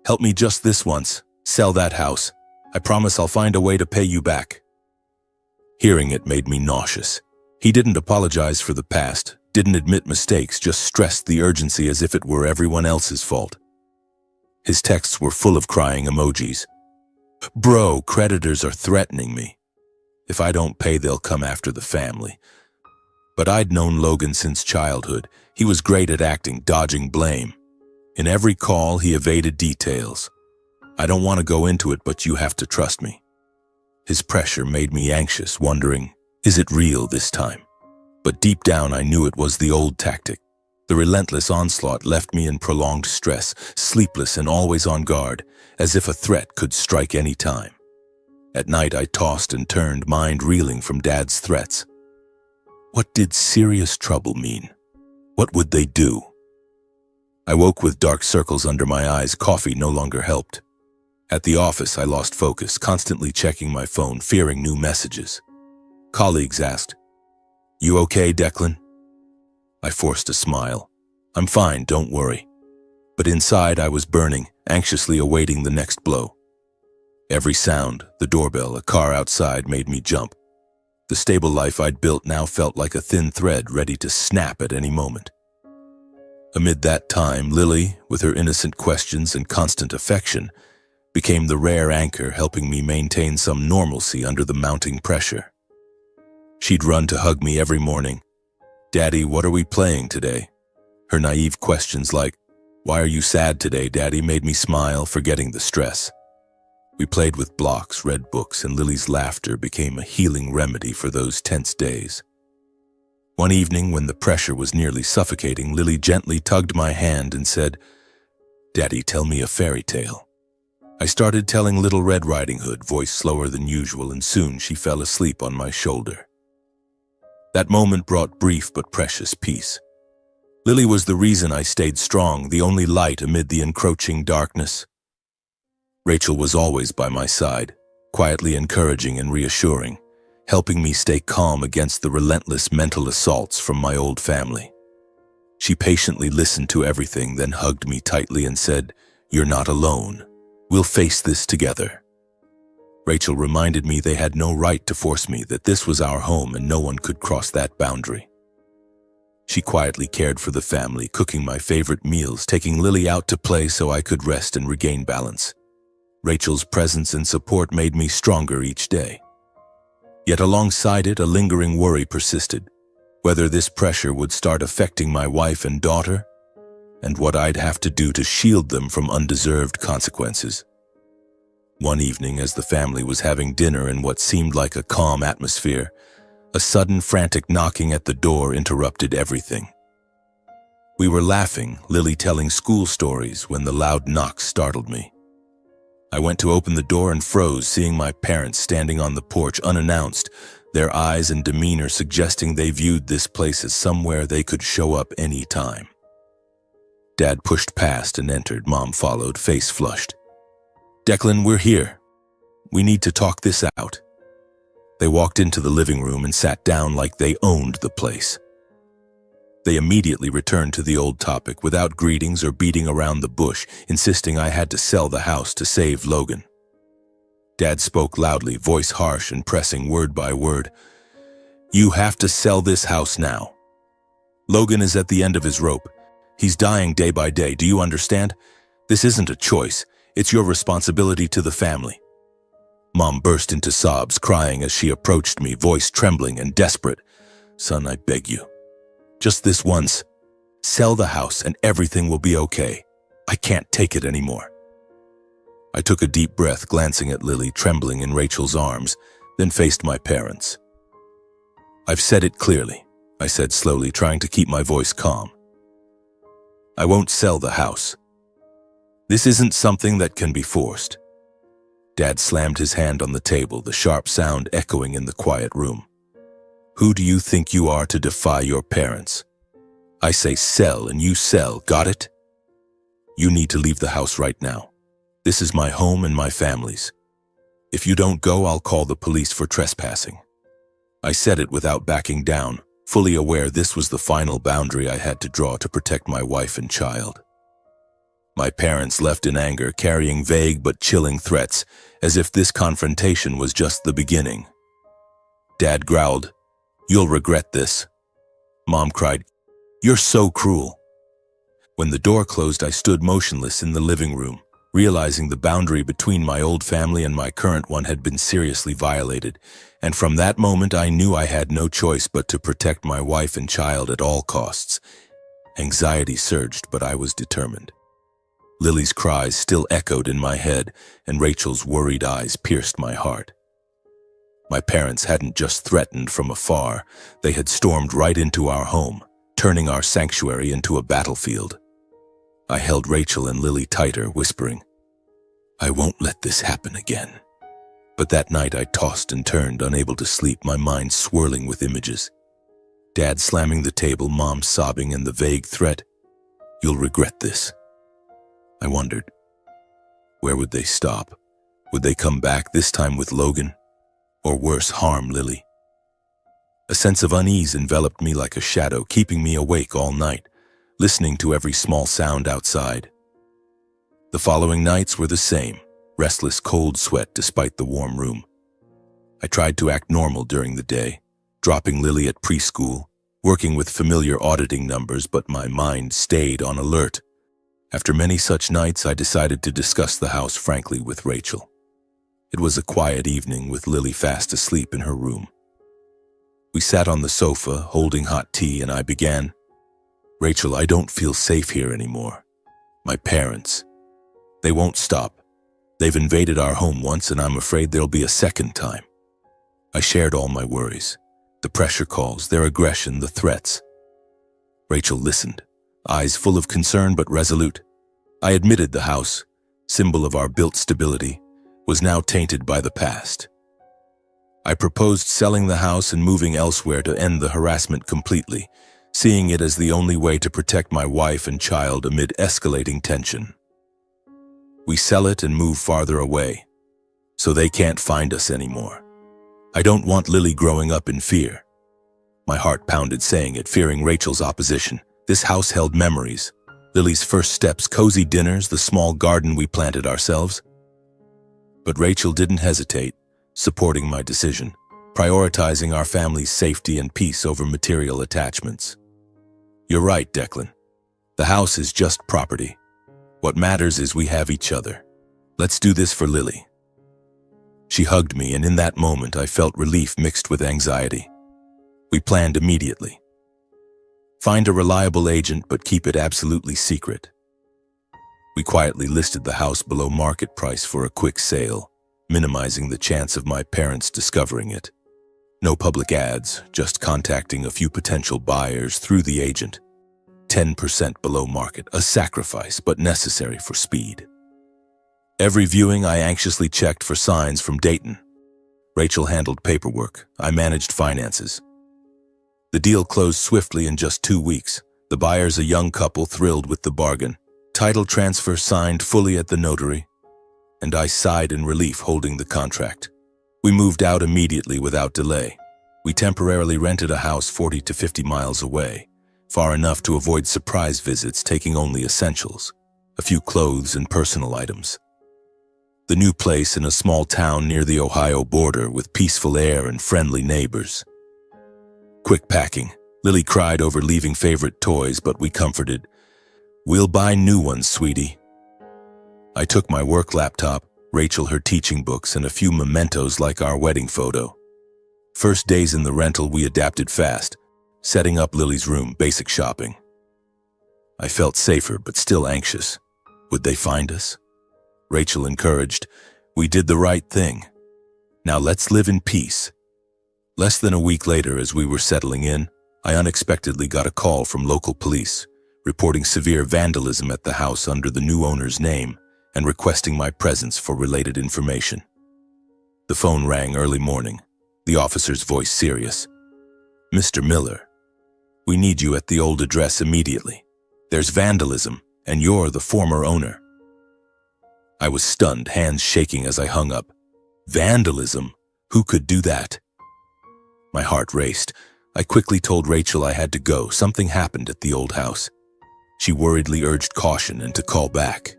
Help me just this once. Sell that house. I promise I'll find a way to pay you back." Hearing it made me nauseous. He didn't apologize for the past, didn't admit mistakes, just stressed the urgency as if it were everyone else's fault. His texts were full of crying emojis. "Bro, creditors are threatening me. If I don't pay, they'll come after the family." But I'd known Logan since childhood. He was great at acting, dodging blame. In every call, he evaded details. "I don't want to go into it, but you have to trust me." His pressure made me anxious, wondering, is it real this time? But deep down, I knew it was the old tactic. The relentless onslaught left me in prolonged stress, sleepless and always on guard, as if a threat could strike any time. At night, I tossed and turned, mind reeling from Dad's threats. What did serious trouble mean? What would they do? I woke with dark circles under my eyes. Coffee no longer helped. At the office, I lost focus, constantly checking my phone, fearing new messages. Colleagues asked, "You okay, Declan?" I forced a smile. "I'm fine, don't worry." But inside, I was burning, anxiously awaiting the next blow. Every sound, the doorbell, a car outside, made me jump. The stable life I'd built now felt like a thin thread ready to snap at any moment. Amid that time, Lily, with her innocent questions and constant affection, became the rare anchor helping me maintain some normalcy under the mounting pressure. She'd run to hug me every morning. "Daddy, what are we playing today?" Her naive questions like, "Why are you sad today, Daddy?" made me smile, forgetting the stress. We played with blocks, read books, and Lily's laughter became a healing remedy for those tense days. One evening, when the pressure was nearly suffocating, Lily gently tugged my hand and said, "Daddy, tell me a fairy tale." I started telling Little Red Riding Hood, voice slower than usual, and soon she fell asleep on my shoulder. That moment brought brief but precious peace. Lily was the reason I stayed strong, the only light amid the encroaching darkness. Rachel was always by my side, quietly encouraging and reassuring, helping me stay calm against the relentless mental assaults from my old family. She patiently listened to everything, then hugged me tightly and said, "You're not alone. We'll face this together." Rachel reminded me they had no right to force me, that this was our home and no one could cross that boundary. She quietly cared for the family, cooking my favorite meals, taking Lily out to play so I could rest and regain balance. Rachel's presence and support made me stronger each day. Yet alongside it, a lingering worry persisted. whether this pressure would start affecting my wife and daughter, and what I'd have to do to shield them from undeserved consequences. One evening, as the family was having dinner in what seemed like a calm atmosphere, a sudden frantic knocking at the door interrupted everything. We were laughing, Lily telling school stories, when the loud knock startled me. I went to open the door and froze, seeing my parents standing on the porch unannounced, their eyes and demeanor suggesting they viewed this place as somewhere they could show up any time. Dad pushed past and entered. Mom followed, face flushed. "Declan, we're here. We need to talk this out." They walked into the living room and sat down like they owned the place. They immediately returned to the old topic without greetings or beating around the bush, insisting I had to sell the house to save Logan. Dad spoke loudly, voice harsh and pressing word by word. "You have to sell this house now. Logan is at the end of his rope. He's dying day by day, do you understand? This isn't a choice. It's your responsibility to the family." Mom burst into sobs, crying as she approached me, voice trembling and desperate. "Son, I beg you. Just this once. Sell the house and everything will be okay. I can't take it anymore." I took a deep breath, glancing at Lily, trembling in Rachel's arms, then faced my parents. "I've said it clearly," I said slowly, trying to keep my voice calm. "I won't sell the house. This isn't something that can be forced." Dad slammed his hand on the table, the sharp sound echoing in the quiet room. "Who do you think you are to defy your parents? I say sell and you sell, got it? You need to leave the house right now. This is my home and my family's. If you don't go, I'll call the police for trespassing." I said it without backing down, fully aware this was the final boundary I had to draw to protect my wife and child. My parents left in anger, carrying vague but chilling threats, as if this confrontation was just the beginning. Dad growled, "You'll regret this." Mom cried, "You're so cruel." When the door closed, I stood motionless in the living room, realizing the boundary between my old family and my current one had been seriously violated, and from that moment I knew I had no choice but to protect my wife and child at all costs. Anxiety surged, but I was determined. Lily's cries still echoed in my head, and Rachel's worried eyes pierced my heart. My parents hadn't just threatened from afar, they had stormed right into our home, turning our sanctuary into a battlefield. I held Rachel and Lily tighter, whispering, "I won't let this happen again." But that night I tossed and turned, unable to sleep, my mind swirling with images. Dad slamming the table, Mom sobbing, and the vague threat, "You'll regret this." I wondered, where would they stop? Would they come back, this time with Logan? Or worse, harm Lily? A sense of unease enveloped me like a shadow, keeping me awake all night, listening to every small sound outside. The following nights were the same, restless cold sweat despite the warm room. I tried to act normal during the day, dropping Lily at preschool, working with familiar auditing numbers, but my mind stayed on alert. After many such nights, I decided to discuss the house frankly with Rachel. It was a quiet evening with Lily fast asleep in her room. We sat on the sofa, holding hot tea, and I began, "Rachel, I don't feel safe here anymore. My parents, they won't stop. They've invaded our home once, and I'm afraid there'll be a second time." I shared all my worries, the pressure calls, their aggression, the threats. Rachel listened, eyes full of concern but resolute. I admitted the house, symbol of our built stability, was now tainted by the past. I proposed selling the house and moving elsewhere to end the harassment completely, seeing it as the only way to protect my wife and child amid escalating tension. We sell it and move farther away, so they can't find us anymore. I don't want Lily growing up in fear. My heart pounded saying it, fearing Rachel's opposition. This house held memories, Lily's first steps, cozy dinners, the small garden we planted ourselves. But Rachel didn't hesitate, supporting my decision, prioritizing our family's safety and peace over material attachments. "You're right, Declan. The house is just property. What matters is we have each other. Let's do this for Lily." She hugged me, and in that moment I felt relief mixed with anxiety. We planned immediately. Find a reliable agent, but keep it absolutely secret. We quietly listed the house below market price for a quick sale, minimizing the chance of my parents discovering it. No public ads, just contacting a few potential buyers through the agent. 10% below market, a sacrifice, but necessary for speed. Every viewing, I anxiously checked for signs from Dayton. Rachel handled paperwork. I managed finances. The deal closed swiftly in just 2 weeks. The buyers, a young couple, thrilled with the bargain. Title transfer signed fully at the notary, and I sighed in relief holding the contract. We moved out immediately without delay. We temporarily rented a house 40 to 50 miles away, far enough to avoid surprise visits, taking only essentials, a few clothes and personal items. The new place in a small town near the Ohio border with peaceful air and friendly neighbors. Quick packing. Lily cried over leaving favorite toys, but we comforted. "We'll buy new ones, sweetie." I took my work laptop, Rachel her teaching books, and a few mementos like our wedding photo. First days in the rental, we adapted fast, setting up Lily's room, basic shopping. I felt safer, but still anxious. Would they find us? Rachel encouraged, "We did the right thing. Now let's live in peace." Less than a week later, as we were settling in, I unexpectedly got a call from local police, reporting severe vandalism at the house under the new owner's name and requesting my presence for related information. The phone rang early morning, the officer's voice serious. "Mr. Miller, we need you at the old address immediately. There's vandalism, and you're the former owner." I was stunned, hands shaking as I hung up. Vandalism? Who could do that? My heart raced. I quickly told Rachel I had to go. Something happened at the old house. She worriedly urged caution and to call back.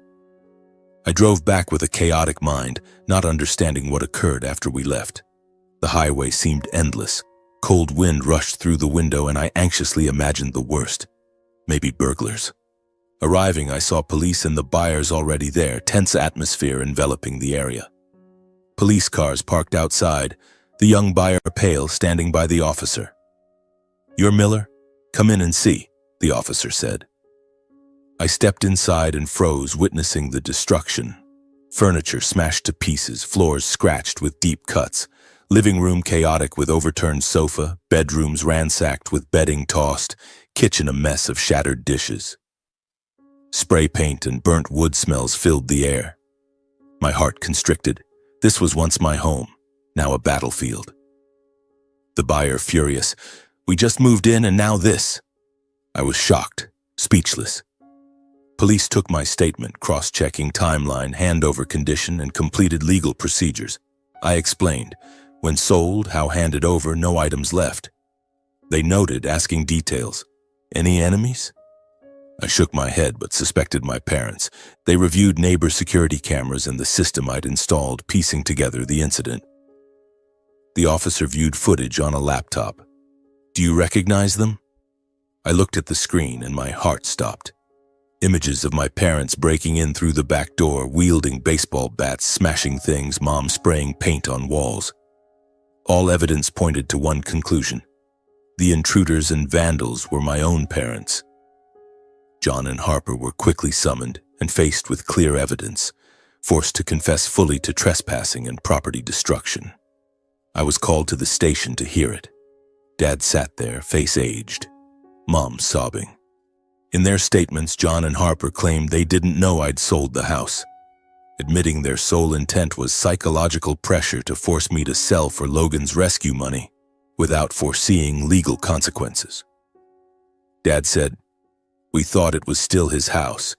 I drove back with a chaotic mind, not understanding what occurred after we left. The highway seemed endless. Cold wind rushed through the window, and I anxiously imagined the worst. Maybe burglars. Arriving, I saw police and the buyers already there, tense atmosphere enveloping the area. Police cars parked outside, the young buyer pale, standing by the officer. "You're Miller? Come in and see," the officer said. I stepped inside and froze, witnessing the destruction. Furniture smashed to pieces, floors scratched with deep cuts, living room chaotic with overturned sofa, bedrooms ransacked with bedding tossed, kitchen a mess of shattered dishes. Spray paint and burnt wood smells filled the air. My heart constricted. This was once my home, now a battlefield. The buyer furious. "We just moved in and now this." I was shocked, speechless. Police took my statement, cross-checking timeline, handover condition, and completed legal procedures. I explained. When sold, how handed over, no items left. They noted, asking details. "Any enemies?" I shook my head, but suspected my parents. They reviewed neighbor security cameras and the system I'd installed, piecing together the incident. The officer viewed footage on a laptop. "Do you recognize them?" I looked at the screen and my heart stopped. Images of my parents breaking in through the back door, wielding baseball bats, smashing things, mom spraying paint on walls. All evidence pointed to one conclusion. The intruders and vandals were my own parents. John and Harper were quickly summoned and faced with clear evidence, forced to confess fully to trespassing and property destruction. I was called to the station to hear it. Dad sat there, face aged, Mom sobbing. In their statements, John and Harper claimed they didn't know I'd sold the house, admitting their sole intent was psychological pressure to force me to sell for Logan's rescue money without foreseeing legal consequences. Dad said, "We thought it was still his house,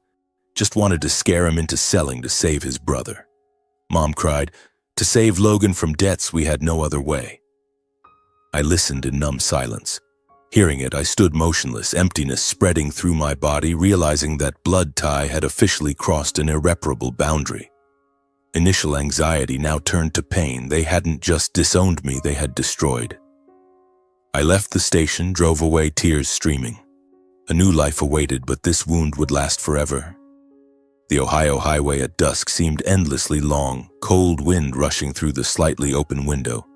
just wanted to scare him into selling to save his brother." Mom cried, "To save Logan from debts, we had no other way." I listened in numb silence. Hearing it, I stood motionless, emptiness spreading through my body, realizing that blood tie had officially crossed an irreparable boundary. Initial anxiety now turned to pain. They hadn't just disowned me, they had destroyed. I left the station, drove away, tears streaming. A new life awaited, but this wound would last forever. The Ohio highway at dusk seemed endlessly long, cold wind rushing through the slightly open window,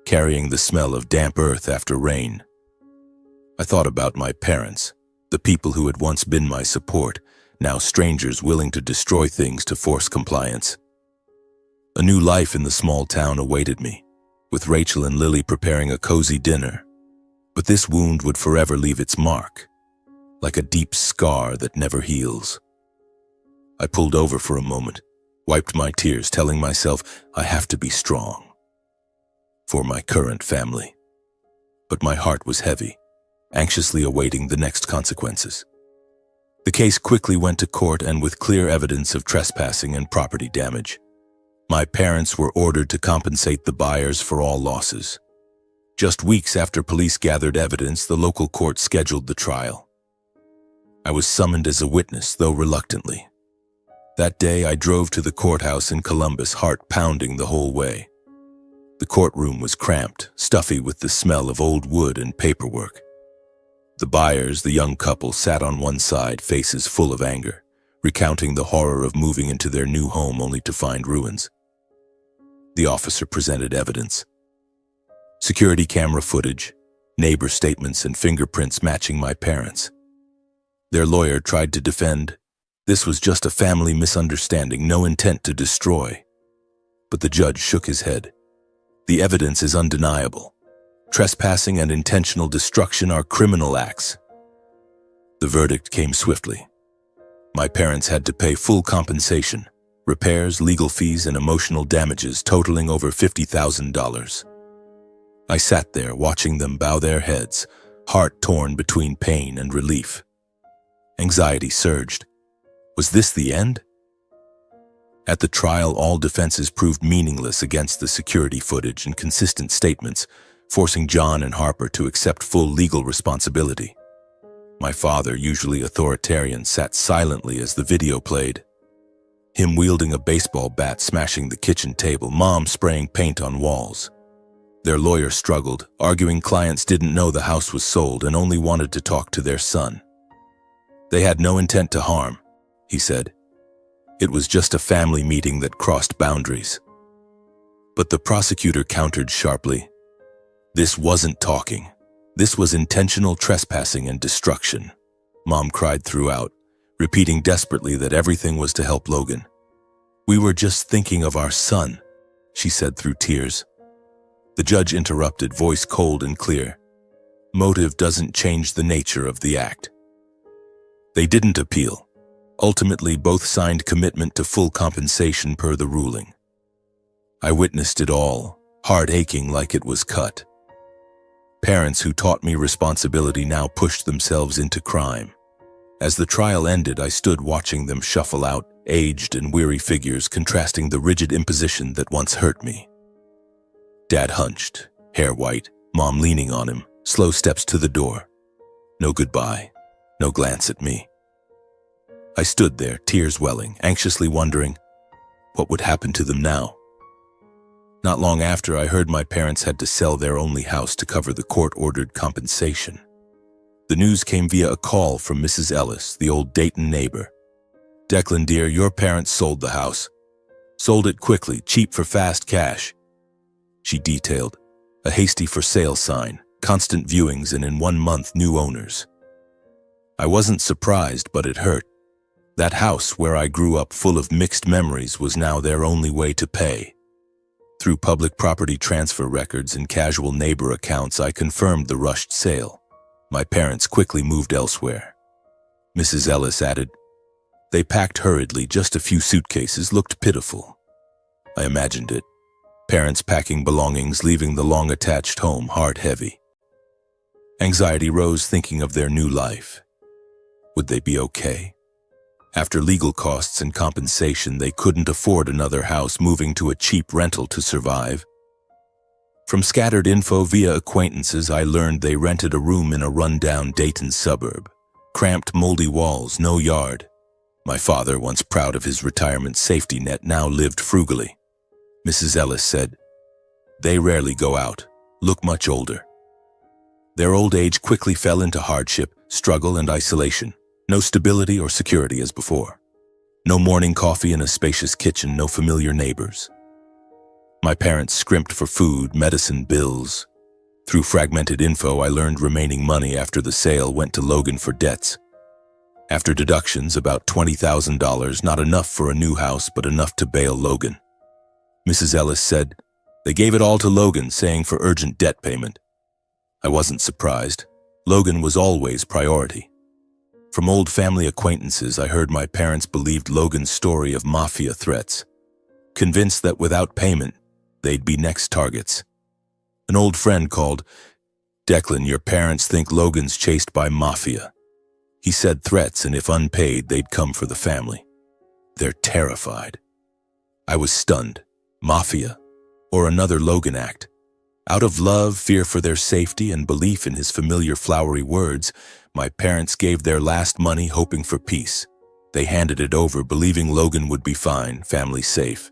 carrying the smell of damp earth after rain. I thought about my parents, the people who had once been my support, now strangers willing to destroy things to force compliance. A new life in the small town awaited me, with Rachel and Lily preparing a cozy dinner. But this wound would forever leave its mark, like a deep scar that never heals. I pulled over for a moment, wiped my tears, telling myself I have to be strong for my current family. But my heart was heavy, anxiously awaiting the next consequences. The case quickly went to court, and with clear evidence of trespassing and property damage, my parents were ordered to compensate the buyers for all losses. Just weeks after police gathered evidence, the local court scheduled the trial. I was summoned as a witness, though reluctantly. That day, I drove to the courthouse in Columbus, heart pounding the whole way. The courtroom was cramped, stuffy with the smell of old wood and paperwork. The buyers, the young couple, sat on one side, faces full of anger, recounting the horror of moving into their new home only to find ruins. The officer presented evidence. Security camera footage, neighbor statements, and fingerprints matching my parents. Their lawyer tried to defend. This was just a family misunderstanding, no intent to destroy. But the judge shook his head. The evidence is undeniable. Trespassing and intentional destruction are criminal acts. The verdict came swiftly. My parents had to pay full compensation, repairs, legal fees, and emotional damages totaling over $50,000. I sat there watching them bow their heads, heart torn between pain and relief. Anxiety surged. Was this the end? At the trial, all defenses proved meaningless against the security footage and consistent statements, forcing John and Harper to accept full legal responsibility. My father, usually authoritarian, sat silently as the video played. Him wielding a baseball bat, smashing the kitchen table, Mom spraying paint on walls. Their lawyer struggled, arguing clients didn't know the house was sold and only wanted to talk to their son. They had no intent to harm, he said. It was just a family meeting that crossed boundaries. But the prosecutor countered sharply. This wasn't talking. This was intentional trespassing and destruction. Mom cried throughout, repeating desperately that everything was to help Logan. We were just thinking of our son, she said through tears. The judge interrupted, voice cold and clear. Motive doesn't change the nature of the act. They didn't appeal. Ultimately, both signed commitment to full compensation per the ruling. I witnessed it all, heart aching like it was cut. Parents who taught me responsibility now pushed themselves into crime. As the trial ended, I stood watching them shuffle out, aged and weary figures contrasting the rigid imposition that once hurt me. Dad hunched, hair white, Mom leaning on him, slow steps to the door. No goodbye, no glance at me. I stood there, tears welling, anxiously wondering what would happen to them now. Not long after, I heard my parents had to sell their only house to cover the court-ordered compensation. The news came via a call from Mrs. Ellis, the old Dayton neighbor. Declan, dear, your parents sold the house. Sold it quickly, cheap for fast cash. She detailed. A hasty for sale sign, constant viewings, and in 1 month, new owners. I wasn't surprised, but it hurt. That house where I grew up, full of mixed memories, was now their only way to pay. Through public property transfer records and casual neighbor accounts, I confirmed the rushed sale. My parents quickly moved elsewhere. Mrs. Ellis added, they packed hurriedly, just a few suitcases, looked pitiful. I imagined it. Parents packing belongings, leaving the long-attached home, heart heavy. Anxiety rose thinking of their new life. Would they be okay? After legal costs and compensation, they couldn't afford another house, moving to a cheap rental to survive. From scattered info via acquaintances, I learned they rented a room in a rundown Dayton suburb. Cramped, moldy walls, no yard. My father, once proud of his retirement safety net, now lived frugally. Mrs. Ellis said, they rarely go out, look much older. Their old age quickly fell into hardship, struggle, and isolation. No stability or security as before. No morning coffee in a spacious kitchen, no familiar neighbors. My parents scrimped for food, medicine, bills. Through fragmented info, I learned remaining money after the sale went to Logan for debts. After deductions, about $20,000, not enough for a new house, but enough to bail Logan. Mrs. Ellis said, "They gave it all to Logan, saying for urgent debt payment." I wasn't surprised. Logan was always priority. From old family acquaintances, I heard my parents believed Logan's story of mafia threats, convinced that without payment, they'd be next targets. An old friend called, "Declan, your parents think Logan's chased by mafia." He said threats, and if unpaid, they'd come for the family. They're terrified. I was stunned. Mafia, or another Logan act. Out of love, fear for their safety, and belief in his familiar flowery words, my parents gave their last money hoping for peace. They handed it over, believing Logan would be fine, family safe.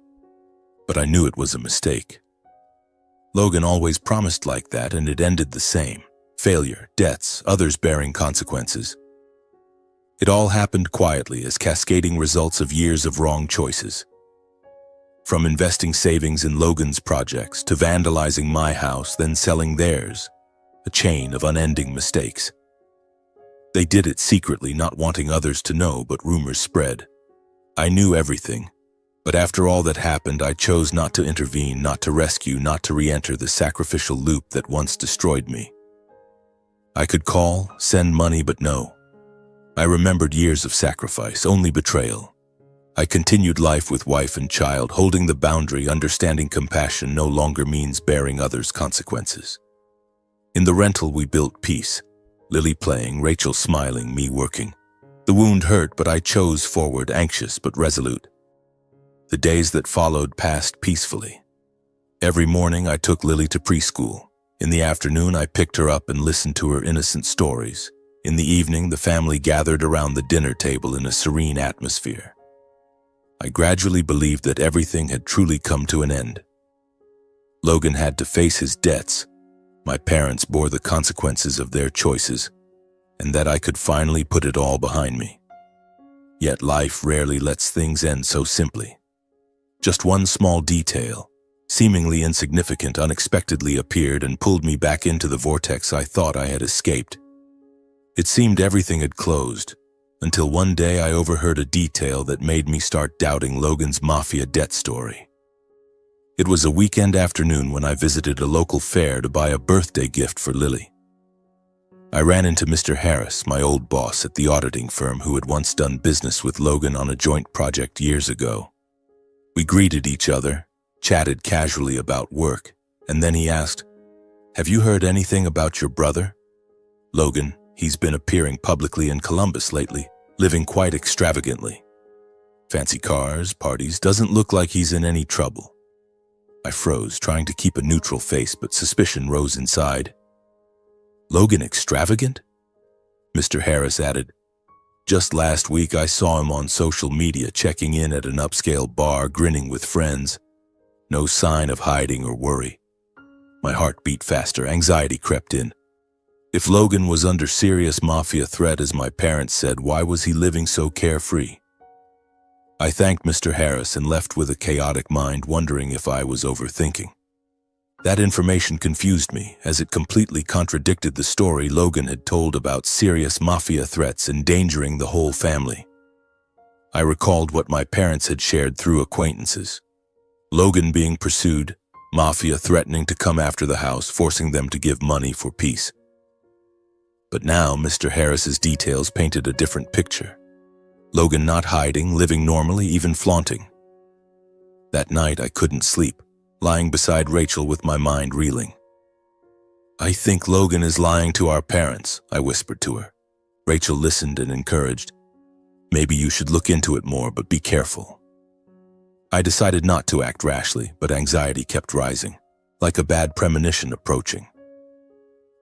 But I knew it was a mistake. Logan always promised like that, and it ended the same. Failure, debts, others bearing consequences. It all happened quietly as cascading results of years of wrong choices. From investing savings in Logan's projects to vandalizing my house, then selling theirs. A chain of unending mistakes. They did it secretly, not wanting others to know, but rumors spread. I knew everything. But after all that happened, I chose not to intervene, not to rescue, not to re-enter the sacrificial loop that once destroyed me. I could call, send money, but no. I remembered years of sacrifice, only betrayal. I continued life with wife and child, holding the boundary, understanding compassion no longer means bearing others' consequences. In the rental, we built peace. Lily playing, Rachel smiling, me working. The wound hurt, but I chose forward, anxious but resolute. The days that followed passed peacefully. Every morning, I took Lily to preschool. In the afternoon, I picked her up and listened to her innocent stories. In the evening, the family gathered around the dinner table in a serene atmosphere. I gradually believed that everything had truly come to an end. Logan had to face his debts. My parents bore the consequences of their choices, and that I could finally put it all behind me. Yet life rarely lets things end so simply. Just one small detail, seemingly insignificant, unexpectedly appeared and pulled me back into the vortex I thought I had escaped. It seemed everything had closed, until one day I overheard a detail that made me start doubting Logan's mafia debt story. It was a weekend afternoon when I visited a local fair to buy a birthday gift for Lily. I ran into Mr. Harris, my old boss at the auditing firm who had once done business with Logan on a joint project years ago. We greeted each other, chatted casually about work, and then he asked, "Have you heard anything about your brother? Logan, he's been appearing publicly in Columbus lately, living quite extravagantly. Fancy cars, parties, doesn't look like he's in any trouble." I froze, trying to keep a neutral face, but suspicion rose inside. "Logan extravagant?" Mr. Harris added, "Just last week I saw him on social media checking in at an upscale bar, grinning with friends. No sign of hiding or worry." My heart beat faster, anxiety crept in. If Logan was under serious mafia threat, as my parents said, why was he living so carefree? I thanked Mr. Harris and left with a chaotic mind, wondering if I was overthinking. That information confused me, as it completely contradicted the story Logan had told about serious mafia threats endangering the whole family. I recalled what my parents had shared through acquaintances. Logan being pursued, mafia threatening to come after the house, forcing them to give money for peace. But now Mr. Harris's details painted a different picture. Logan not hiding, living normally, even flaunting. That night I couldn't sleep, lying beside Rachel with my mind reeling. "I think Logan is lying to our parents," I whispered to her. Rachel listened and encouraged. "Maybe you should look into it more, but be careful." I decided not to act rashly, but anxiety kept rising, like a bad premonition approaching.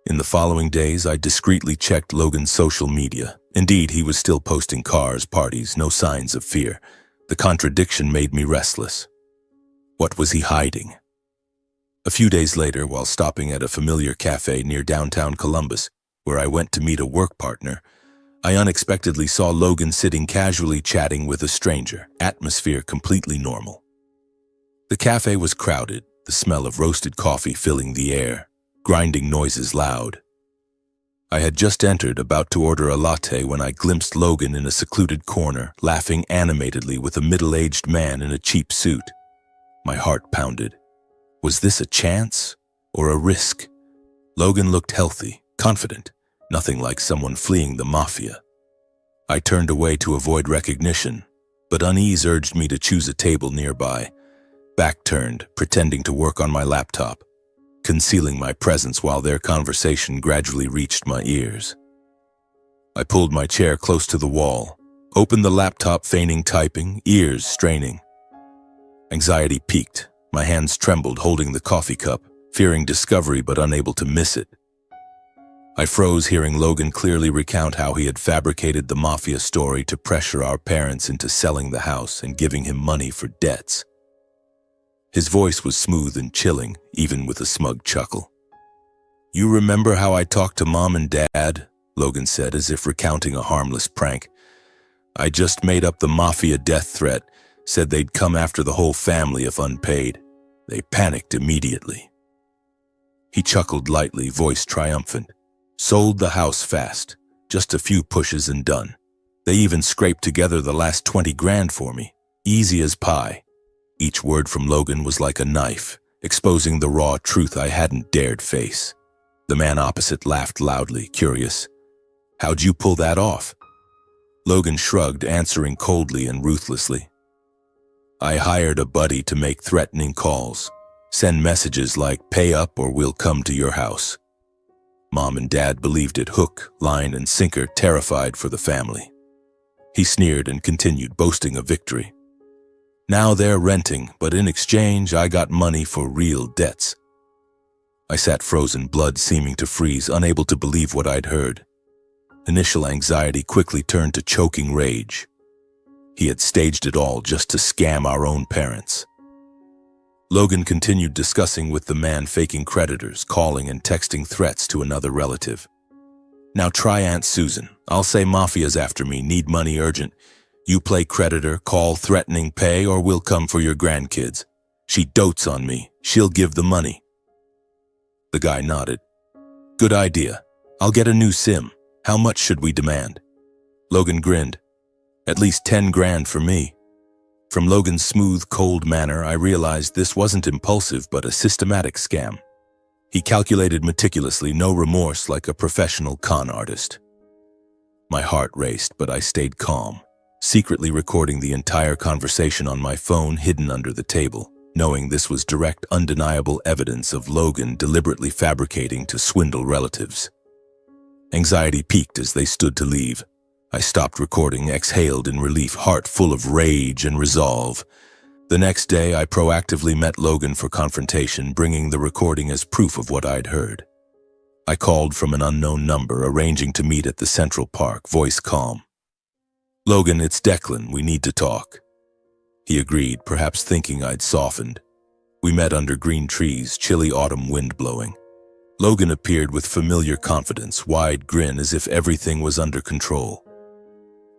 In the following days, I discreetly checked Logan's social media. Indeed, he was still posting cars, parties, no signs of fear. The contradiction made me restless. What was he hiding? A few days later, while stopping at a familiar cafe near downtown Columbus, where I went to meet a work partner, I unexpectedly saw Logan sitting casually chatting with a stranger, atmosphere completely normal. The cafe was crowded, the smell of roasted coffee filling the air. grinding noises loud. I had just entered, about to order a latte, when I glimpsed Logan in a secluded corner, laughing animatedly with a middle-aged man in a cheap suit. My heart pounded. Was this a chance or a risk? Logan looked healthy, confident, nothing like someone fleeing the mafia. I turned away to avoid recognition, but unease urged me to choose a table nearby. Back turned, pretending to work on my laptop, concealing my presence while their conversation gradually reached my ears. I pulled my chair close to the wall, opened the laptop, feigning typing, ears straining. Anxiety peaked. My hands trembled, holding the coffee cup, fearing discovery but unable to miss it. I froze, hearing Logan clearly recount how he had fabricated the mafia story to pressure our parents into selling the house and giving him money for debts. His voice was smooth and chilling, even with a smug chuckle. "You remember how I talked to Mom and Dad?" Logan said, as if recounting a harmless prank. "I just made up the mafia death threat, said they'd come after the whole family if unpaid. They panicked immediately." He chuckled lightly, voice triumphant. "Sold the house fast, just a few pushes and done. They even scraped together the last 20 grand for me, easy as pie." Each word from Logan was like a knife, exposing the raw truth I hadn't dared face. The man opposite laughed loudly, curious. "How'd you pull that off?" Logan shrugged, answering coldly and ruthlessly. "I hired a buddy to make threatening calls, send messages like, 'Pay up or we'll come to your house.' Mom and Dad believed it, hook, line, and sinker, terrified for the family." He sneered and continued, boasting of victory. "Now they're renting, but in exchange I got money for real debts." I sat frozen, blood seeming to freeze, unable to believe what I'd heard. Initial anxiety quickly turned to choking rage. He had staged it all just to scam our own parents. Logan continued discussing with the man, faking creditors, calling and texting threats to another relative. "Now try Aunt Susan. I'll say mafia's after me, need money urgent. You play creditor, call threatening, pay, or we'll come for your grandkids. She dotes on me. She'll give the money." The guy nodded. "Good idea. I'll get a new SIM. How much should we demand?" Logan grinned. "At least 10 grand for me." From Logan's smooth, cold manner, I realized this wasn't impulsive but a systematic scam. He calculated meticulously, no remorse, like a professional con artist. My heart raced, but I stayed calm, secretly recording the entire conversation on my phone hidden under the table, knowing this was direct, undeniable evidence of Logan deliberately fabricating to swindle relatives. Anxiety peaked as they stood to leave. I stopped recording, exhaled in relief, heart full of rage and resolve. The next day, I proactively met Logan for confrontation, bringing the recording as proof of what I'd heard. I called from an unknown number, arranging to meet at the Central Park, voice calm. "Logan, it's Declan. We need to talk." He agreed, perhaps thinking I'd softened. We met under green trees, chilly autumn wind blowing. Logan appeared with familiar confidence, wide grin as if everything was under control.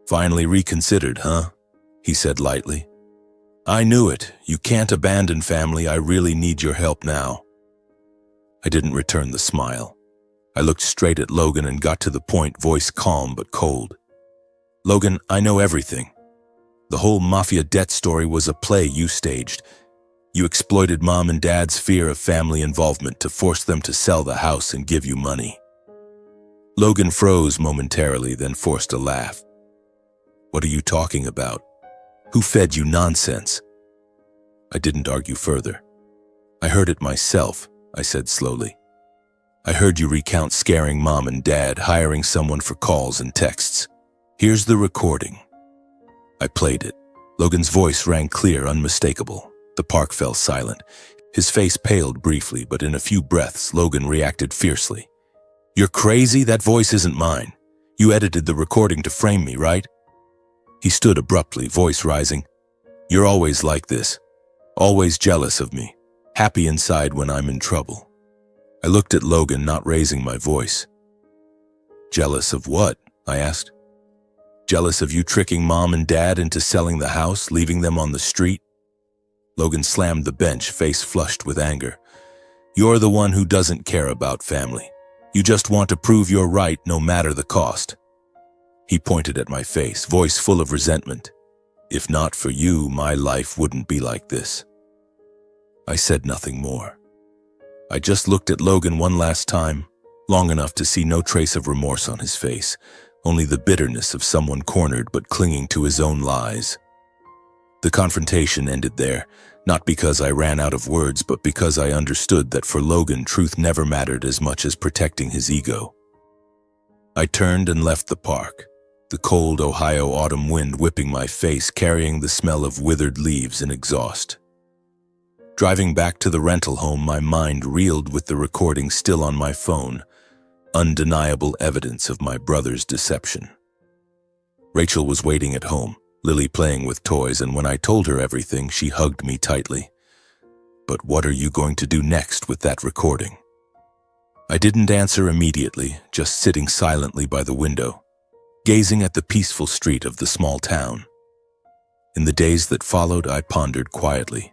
"Finally reconsidered, huh?" he said lightly. "I knew it. You can't abandon family. I really need your help now." I didn't return the smile. I looked straight at Logan and got to the point, voice calm but cold. "Logan, I know everything. The whole mafia debt story was a play you staged. You exploited Mom and Dad's fear of family involvement to force them to sell the house and give you money." Logan froze momentarily, then forced a laugh. "What are you talking about? Who fed you nonsense?" I didn't argue further. "I heard it myself," I said slowly. "I heard you recount scaring Mom and Dad, hiring someone for calls and texts. Here's the recording." I played it. Logan's voice rang clear, unmistakable. The park fell silent. His face paled briefly, but in a few breaths, Logan reacted fiercely. "You're crazy? That voice isn't mine. You edited the recording to frame me, right?" He stood abruptly, voice rising. "You're always like this. Always jealous of me. Happy inside when I'm in trouble." I looked at Logan, not raising my voice. "Jealous of what?" I asked. "Jealous of you tricking Mom and Dad into selling the house, leaving them on the street?" Logan slammed the bench, face flushed with anger. You're the one who doesn't care about family. You just want to prove you're right no matter the cost." He pointed at my face, voice full of resentment. "If not for you, my life wouldn't be like this." I said nothing more. I just looked at Logan one last time, long enough to see no trace of remorse on his face, only the bitterness of someone cornered but clinging to his own lies. The confrontation ended there, not because I ran out of words, but because I understood that for Logan, truth never mattered as much as protecting his ego. I turned and left the park, the cold Ohio autumn wind whipping my face, carrying the smell of withered leaves and exhaust. Driving back to the rental home, my mind reeled with the recording still on my phone, undeniable evidence of my brother's deception. Rachel was waiting at home, Lily playing with toys, and when I told her everything, she hugged me tightly. "But what are you going to do next with that recording?" I didn't answer immediately, just sitting silently by the window, gazing at the peaceful street of the small town. In the days that followed, I pondered quietly,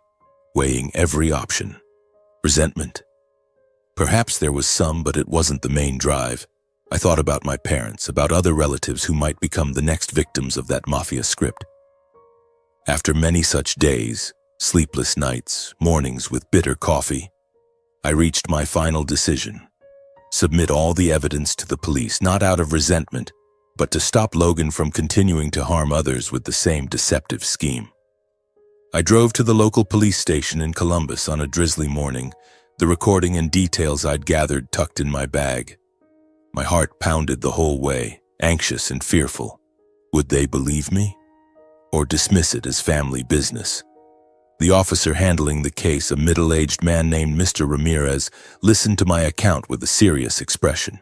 weighing every option. Resentment? Perhaps there was some, but it wasn't the main drive. I thought about my parents, about other relatives who might become the next victims of that mafia script. After many such days, sleepless nights, mornings with bitter coffee, I reached my final decision. Submit all the evidence to the police, not out of resentment, but to stop Logan from continuing to harm others with the same deceptive scheme. I drove to the local police station in Columbus on a drizzly morning, the recording and details I'd gathered tucked in my bag. My heart pounded the whole way, anxious and fearful. Would they believe me? Or dismiss it as family business? The officer handling the case, a middle-aged man named Mr. Ramirez, listened to my account with a serious expression.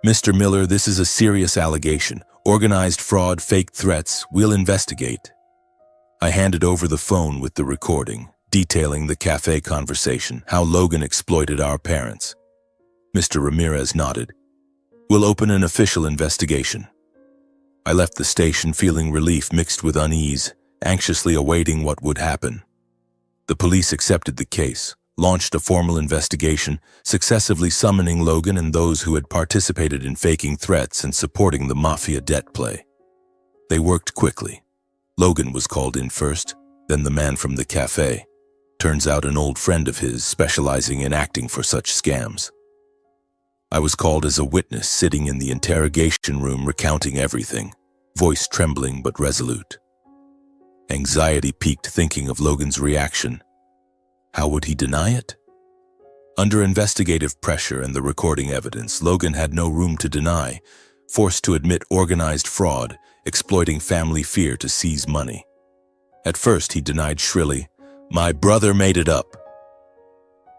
"Mr. Miller, this is a serious allegation. Organized fraud, fake threats. We'll investigate." I handed over the phone with the recording, detailing the cafe conversation, how Logan exploited our parents. Mr. Ramirez nodded. "We'll open an official investigation." I left the station feeling relief mixed with unease, anxiously awaiting what would happen. The police accepted the case, launched a formal investigation, successively summoning Logan and those who had participated in faking threats and supporting the mafia debt play. They worked quickly. Logan was called in first, then the man from the cafe. Turns out an old friend of his specializing in acting for such scams. I was called as a witness, sitting in the interrogation room recounting everything, voice trembling but resolute. Anxiety peaked thinking of Logan's reaction. How would he deny it? Under investigative pressure and the recording evidence, Logan had no room to deny, forced to admit organized fraud, exploiting family fear to seize money. At first, he denied shrilly, "My brother made it up."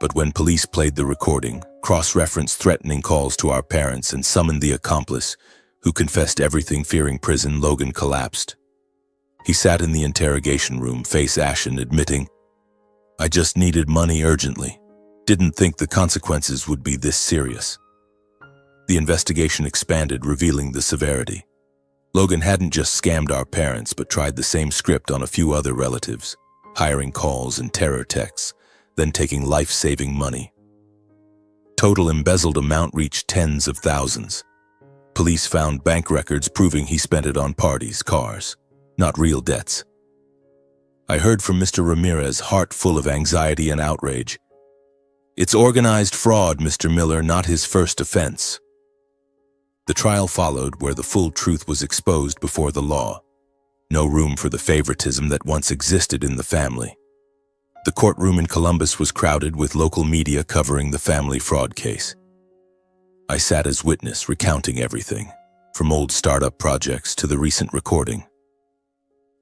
But when police played the recording, cross-referenced threatening calls to our parents, and summoned the accomplice, who confessed everything fearing prison, Logan collapsed. He sat in the interrogation room, face ashen, admitting, "I just needed money urgently. Didn't think the consequences would be this serious." The investigation expanded, revealing the severity. Logan hadn't just scammed our parents, but tried the same script on a few other relatives, hiring calls and terror texts, then taking life-saving money. Total embezzled amount reached tens of thousands. Police found bank records proving he spent it on parties, cars, not real debts. I heard from Mr. Ramirez, heart full of anxiety and outrage. "It's organized fraud, Mr. Miller, not his first offense." The trial followed, where the full truth was exposed before the law. No room for the favoritism that once existed in the family. The courtroom in Columbus was crowded, with local media covering the family fraud case. I sat as witness, recounting everything, from old startup projects to the recent recording.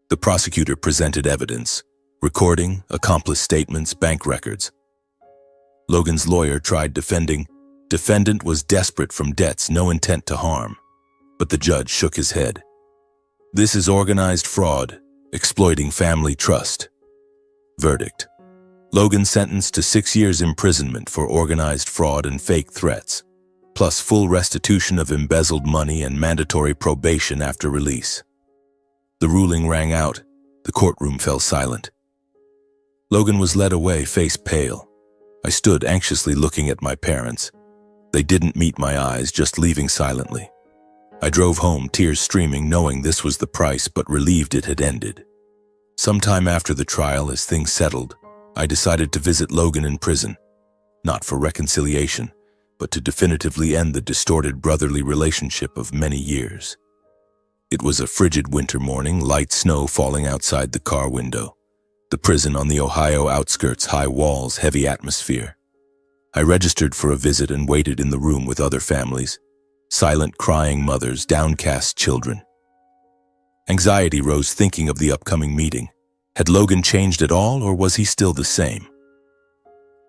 The prosecutor presented evidence, recording, accomplice statements, bank records. Logan's lawyer tried defending. Defendant was desperate from debts, no intent to harm. But the judge shook his head. "This is organized fraud, exploiting family trust." Verdict: Logan sentenced to 6 years imprisonment for organized fraud and fake threats, plus full restitution of embezzled money and mandatory probation after release. The ruling rang out. The courtroom fell silent. Logan was led away, face pale. I stood anxiously looking at my parents. They didn't meet my eyes, just leaving silently. I drove home, tears streaming, knowing this was the price, but relieved it had ended. Sometime after the trial, as things settled, I decided to visit Logan in prison, not for reconciliation, but to definitively end the distorted brotherly relationship of many years. It was a frigid winter morning, light snow falling outside the car window. The prison on the Ohio outskirts, high walls, heavy atmosphere. I registered for a visit and waited in the room with other families, silent crying mothers, downcast children. Anxiety rose thinking of the upcoming meeting. Had Logan changed at all, or was he still the same?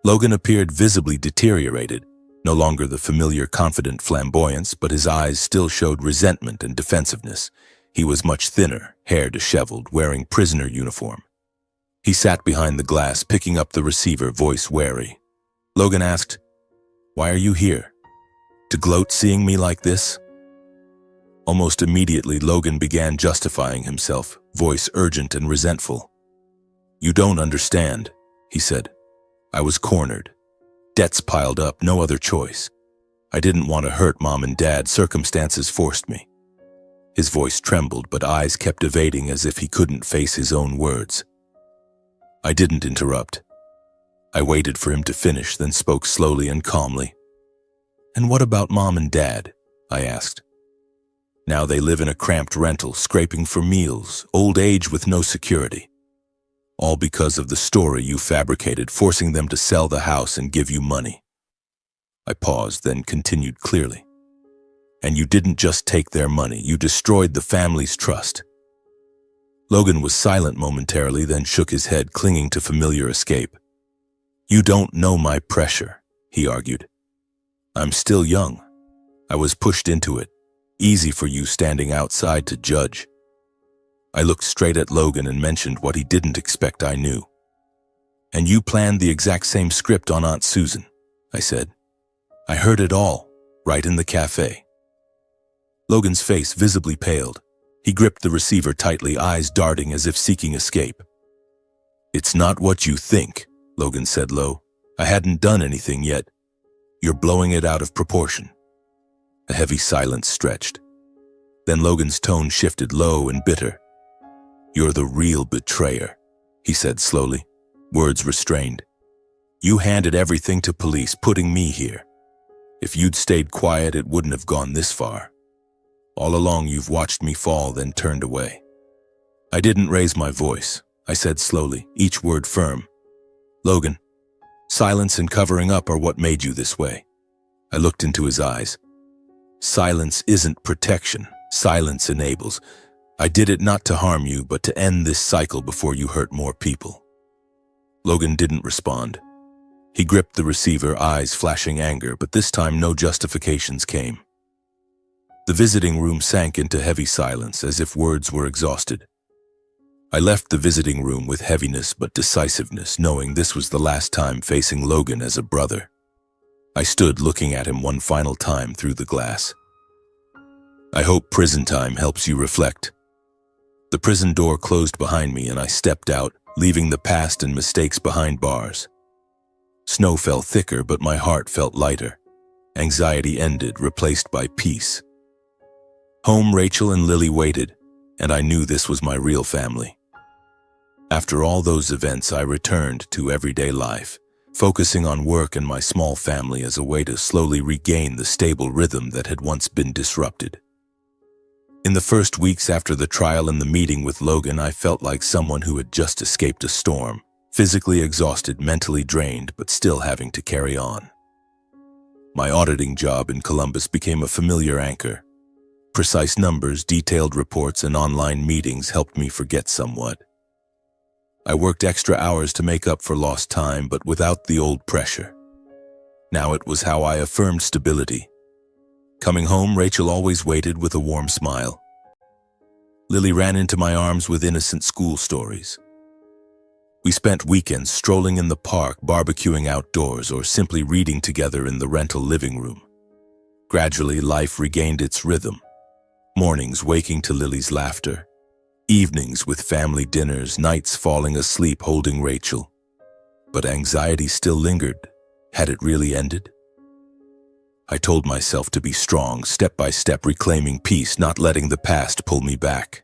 Logan appeared visibly deteriorated, no longer the familiar confident flamboyance, but his eyes still showed resentment and defensiveness. He was much thinner, hair disheveled, wearing prisoner uniform. He sat behind the glass, picking up the receiver, voice wary. Logan asked, "Why are you here? To gloat seeing me like this?" Almost immediately, Logan began justifying himself, voice urgent and resentful. "You don't understand," he said. "I was cornered. Debts piled up, no other choice. I didn't want to hurt Mom and Dad, circumstances forced me." His voice trembled, but eyes kept evading as if he couldn't face his own words. I didn't interrupt. I waited for him to finish, then spoke slowly and calmly. "And what about Mom and Dad?" I asked. "Now they live in a cramped rental, scraping for meals, old age with no security. All because of the story you fabricated, forcing them to sell the house and give you money." I paused, then continued clearly. "And you didn't just take their money, you destroyed the family's trust." Logan was silent momentarily, then shook his head, clinging to familiar escape. "You don't know my pressure," he argued. "I'm still young. I was pushed into it. Easy for you standing outside to judge." I looked straight at Logan and mentioned what he didn't expect I knew. "And you planned the exact same script on Aunt Susan," I said. "I heard it all, right in the cafe." Logan's face visibly paled. He gripped the receiver tightly, eyes darting as if seeking escape. "It's not what you think," Logan said low. "I hadn't done anything yet. You're blowing it out of proportion." A heavy silence stretched. Then Logan's tone shifted, low and bitter. "You're the real betrayer," he said slowly, words restrained. "You handed everything to police, putting me here. If you'd stayed quiet, it wouldn't have gone this far. All along you've watched me fall, then turned away." I didn't raise my voice. I said slowly, each word firm. "Logan, silence and covering up are what made you this way." I looked into his eyes. "Silence isn't protection. Silence enables. I did it not to harm you, but to end this cycle before you hurt more people." Logan didn't respond. He gripped the receiver, eyes flashing anger, but this time no justifications came. The visiting room sank into heavy silence, as if words were exhausted. I left the visiting room with heaviness but decisiveness, knowing this was the last time facing Logan as a brother. I stood looking at him one final time through the glass. "I hope prison time helps you reflect." The prison door closed behind me and I stepped out, leaving the past and mistakes behind bars. Snow fell thicker, but my heart felt lighter. Anxiety ended, replaced by peace. Home, Rachel and Lily waited, and I knew this was my real family. After all those events, I returned to everyday life, focusing on work and my small family as a way to slowly regain the stable rhythm that had once been disrupted. In the first weeks after the trial and the meeting with Logan, I felt like someone who had just escaped a storm, physically exhausted, mentally drained, but still having to carry on. My auditing job in Columbus became a familiar anchor. Precise numbers, detailed reports, and online meetings helped me forget somewhat. I worked extra hours to make up for lost time, but without the old pressure. Now it was how I affirmed stability. Coming home, Rachel always waited with a warm smile. Lily ran into my arms with innocent school stories. We spent weekends strolling in the park, barbecuing outdoors, or simply reading together in the rental living room. Gradually, life regained its rhythm. Mornings waking to Lily's laughter. Evenings with family dinners, nights falling asleep holding Rachel. But anxiety still lingered, Had it really ended? I told myself to be strong, step by step reclaiming peace, not letting the past pull me back.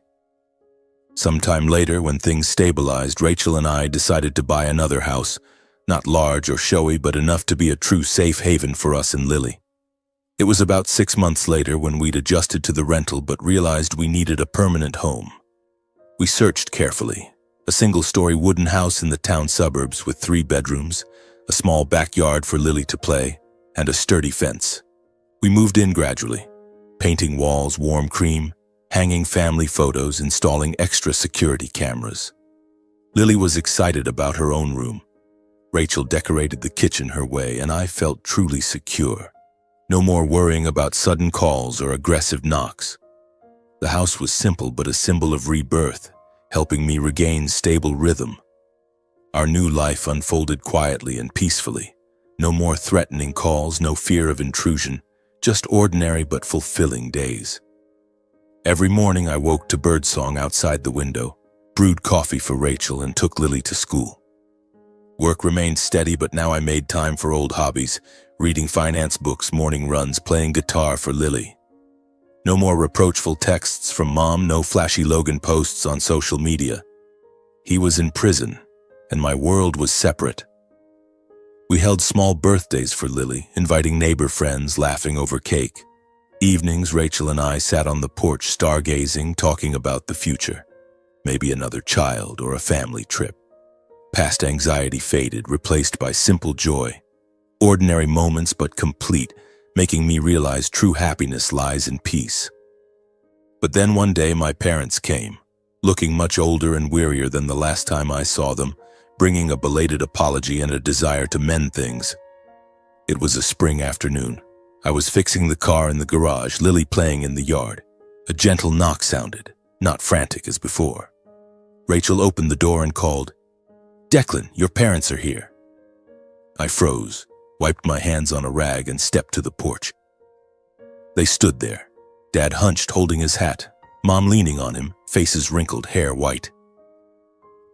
Sometime later, when things stabilized, Rachel and I decided to buy another house, not large or showy, but enough to be a true safe haven for us and Lily. It was about 6 months later when we'd adjusted to the rental but realized we needed a permanent home. We searched carefully. A single-story wooden house in the town suburbs with 3 bedrooms, a small backyard for Lily to play, and a sturdy fence. We moved in gradually, painting walls warm cream, hanging family photos, installing extra security cameras. Lily was excited about her own room. Rachel decorated the kitchen her way, and I felt truly secure. No more worrying about sudden calls or aggressive knocks. The house was simple but a symbol of rebirth, helping me regain stable rhythm. Our new life unfolded quietly and peacefully. No more threatening calls, no fear of intrusion, just ordinary but fulfilling days. Every morning I woke to birdsong outside the window, brewed coffee for Rachel, and took Lily to school. Work remained steady, but now I made time for old hobbies, reading finance books, morning runs, playing guitar for Lily. No more reproachful texts from Mom, no flashy Logan posts on social media. He was in prison, and my world was separate. We held small birthdays for Lily, inviting neighbor friends, laughing over cake. Evenings, Rachel and I sat on the porch stargazing, talking about the future. Maybe another child or a family trip. Past anxiety faded, replaced by simple joy. Ordinary moments but complete, making me realize true happiness lies in peace. But then one day my parents came, looking much older and wearier than the last time I saw them, bringing a belated apology and a desire to mend things. It was a spring afternoon. I was fixing the car in the garage, Lily playing in the yard. A gentle knock sounded, not frantic as before. Rachel opened the door and called, "Declan, your parents are here." I froze, wiped my hands on a rag, and stepped to the porch. They stood there, Dad hunched holding his hat, Mom leaning on him, faces wrinkled, hair white.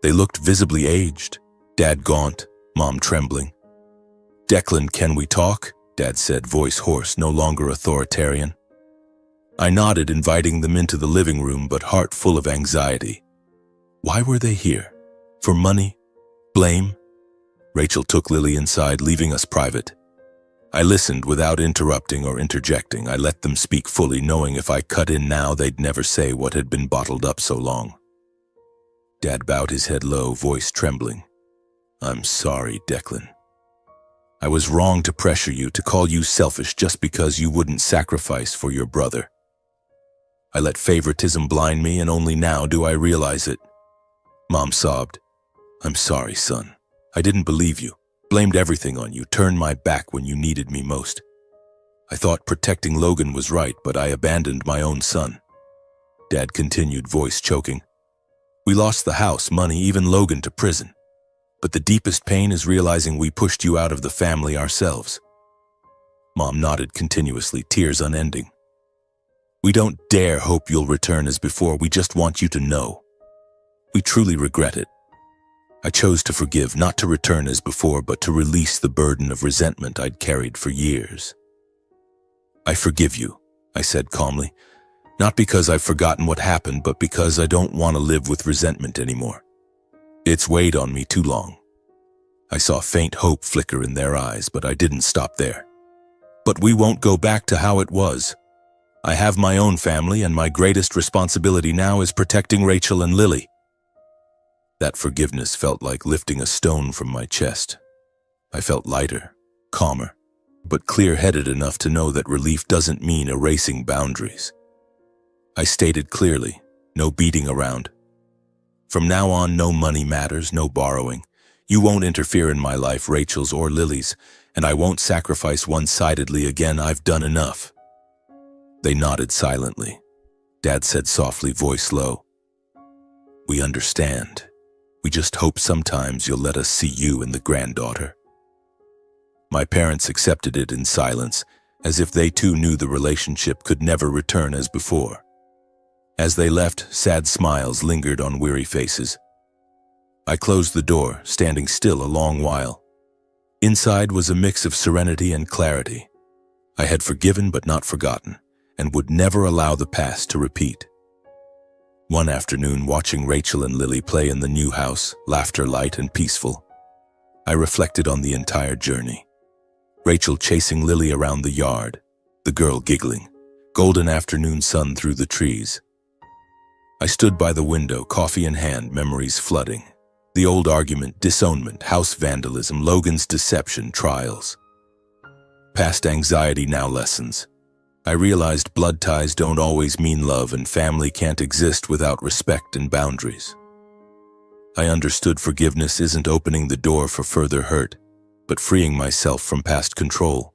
They looked visibly aged, Dad gaunt, Mom trembling. "Declan, can we talk?" Dad said, voice hoarse, no longer authoritarian. I nodded, inviting them into the living room, but heart full of anxiety. Why were they here? For money? Blame? Rachel took Lily inside, leaving us private. I listened without interrupting or interjecting. I let them speak fully, knowing if I cut in now, they'd never say what had been bottled up so long. Dad bowed his head low, voice trembling. "I'm sorry, Declan. I was wrong to pressure you, to call you selfish just because you wouldn't sacrifice for your brother. I let favoritism blind me, and only now do I realize it." Mom sobbed. "I'm sorry, son. I didn't believe you. Blamed everything on you, turned my back when you needed me most. I thought protecting Logan was right, but I abandoned my own son." Dad continued, voice choking. "We lost the house, money, even Logan to prison. But the deepest pain is realizing we pushed you out of the family ourselves." Mom nodded continuously, tears unending. "We don't dare hope you'll return as before. We just want you to know. We truly regret it. I chose to forgive, not to return as before, but to release the burden of resentment I'd carried for years." "I forgive you," I said calmly, "not because I've forgotten what happened, but because I don't want to live with resentment anymore. It's weighed on me too long." I saw faint hope flicker in their eyes, but I didn't stop there. "But we won't go back to how it was. I have my own family, and my greatest responsibility now is protecting Rachel and Lily." That forgiveness felt like lifting a stone from my chest. I felt lighter, calmer, but clear-headed enough to know that relief doesn't mean erasing boundaries. I stated clearly, no beating around. From now on, no money matters, no borrowing. You won't interfere in my life, Rachel's or Lily's, and I won't sacrifice one-sidedly again. I've done enough. They nodded silently. Dad said softly, voice low, "We understand. We just hope sometimes you'll let us see you and the granddaughter." My parents accepted it in silence, as if they too knew the relationship could never return as before. As they left, sad smiles lingered on weary faces. I closed the door, standing still a long while. Inside was a mix of serenity and clarity. I had forgiven but not forgotten, and would never allow the past to repeat. One afternoon, watching Rachel and Lily play in the new house, laughter light and peaceful, I reflected on the entire journey. Rachel chasing Lily around the yard, the girl giggling, golden afternoon sun through the trees. I stood by the window, coffee in hand, memories flooding. The old argument, disownment, house vandalism, Logan's deception, trials. Past anxiety, now lessons. I realized blood ties don't always mean love, and family can't exist without respect and boundaries. I understood forgiveness isn't opening the door for further hurt, but freeing myself from past control.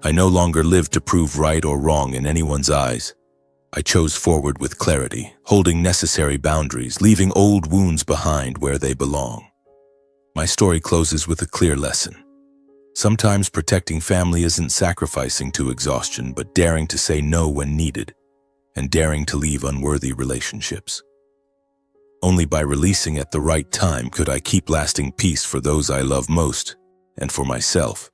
I no longer lived to prove right or wrong in anyone's eyes. I chose forward with clarity, holding necessary boundaries, leaving old wounds behind where they belong. My story closes with a clear lesson. Sometimes protecting family isn't sacrificing to exhaustion, but daring to say no when needed, and daring to leave unworthy relationships. Only by releasing at the right time could I keep lasting peace for those I love most, and for myself.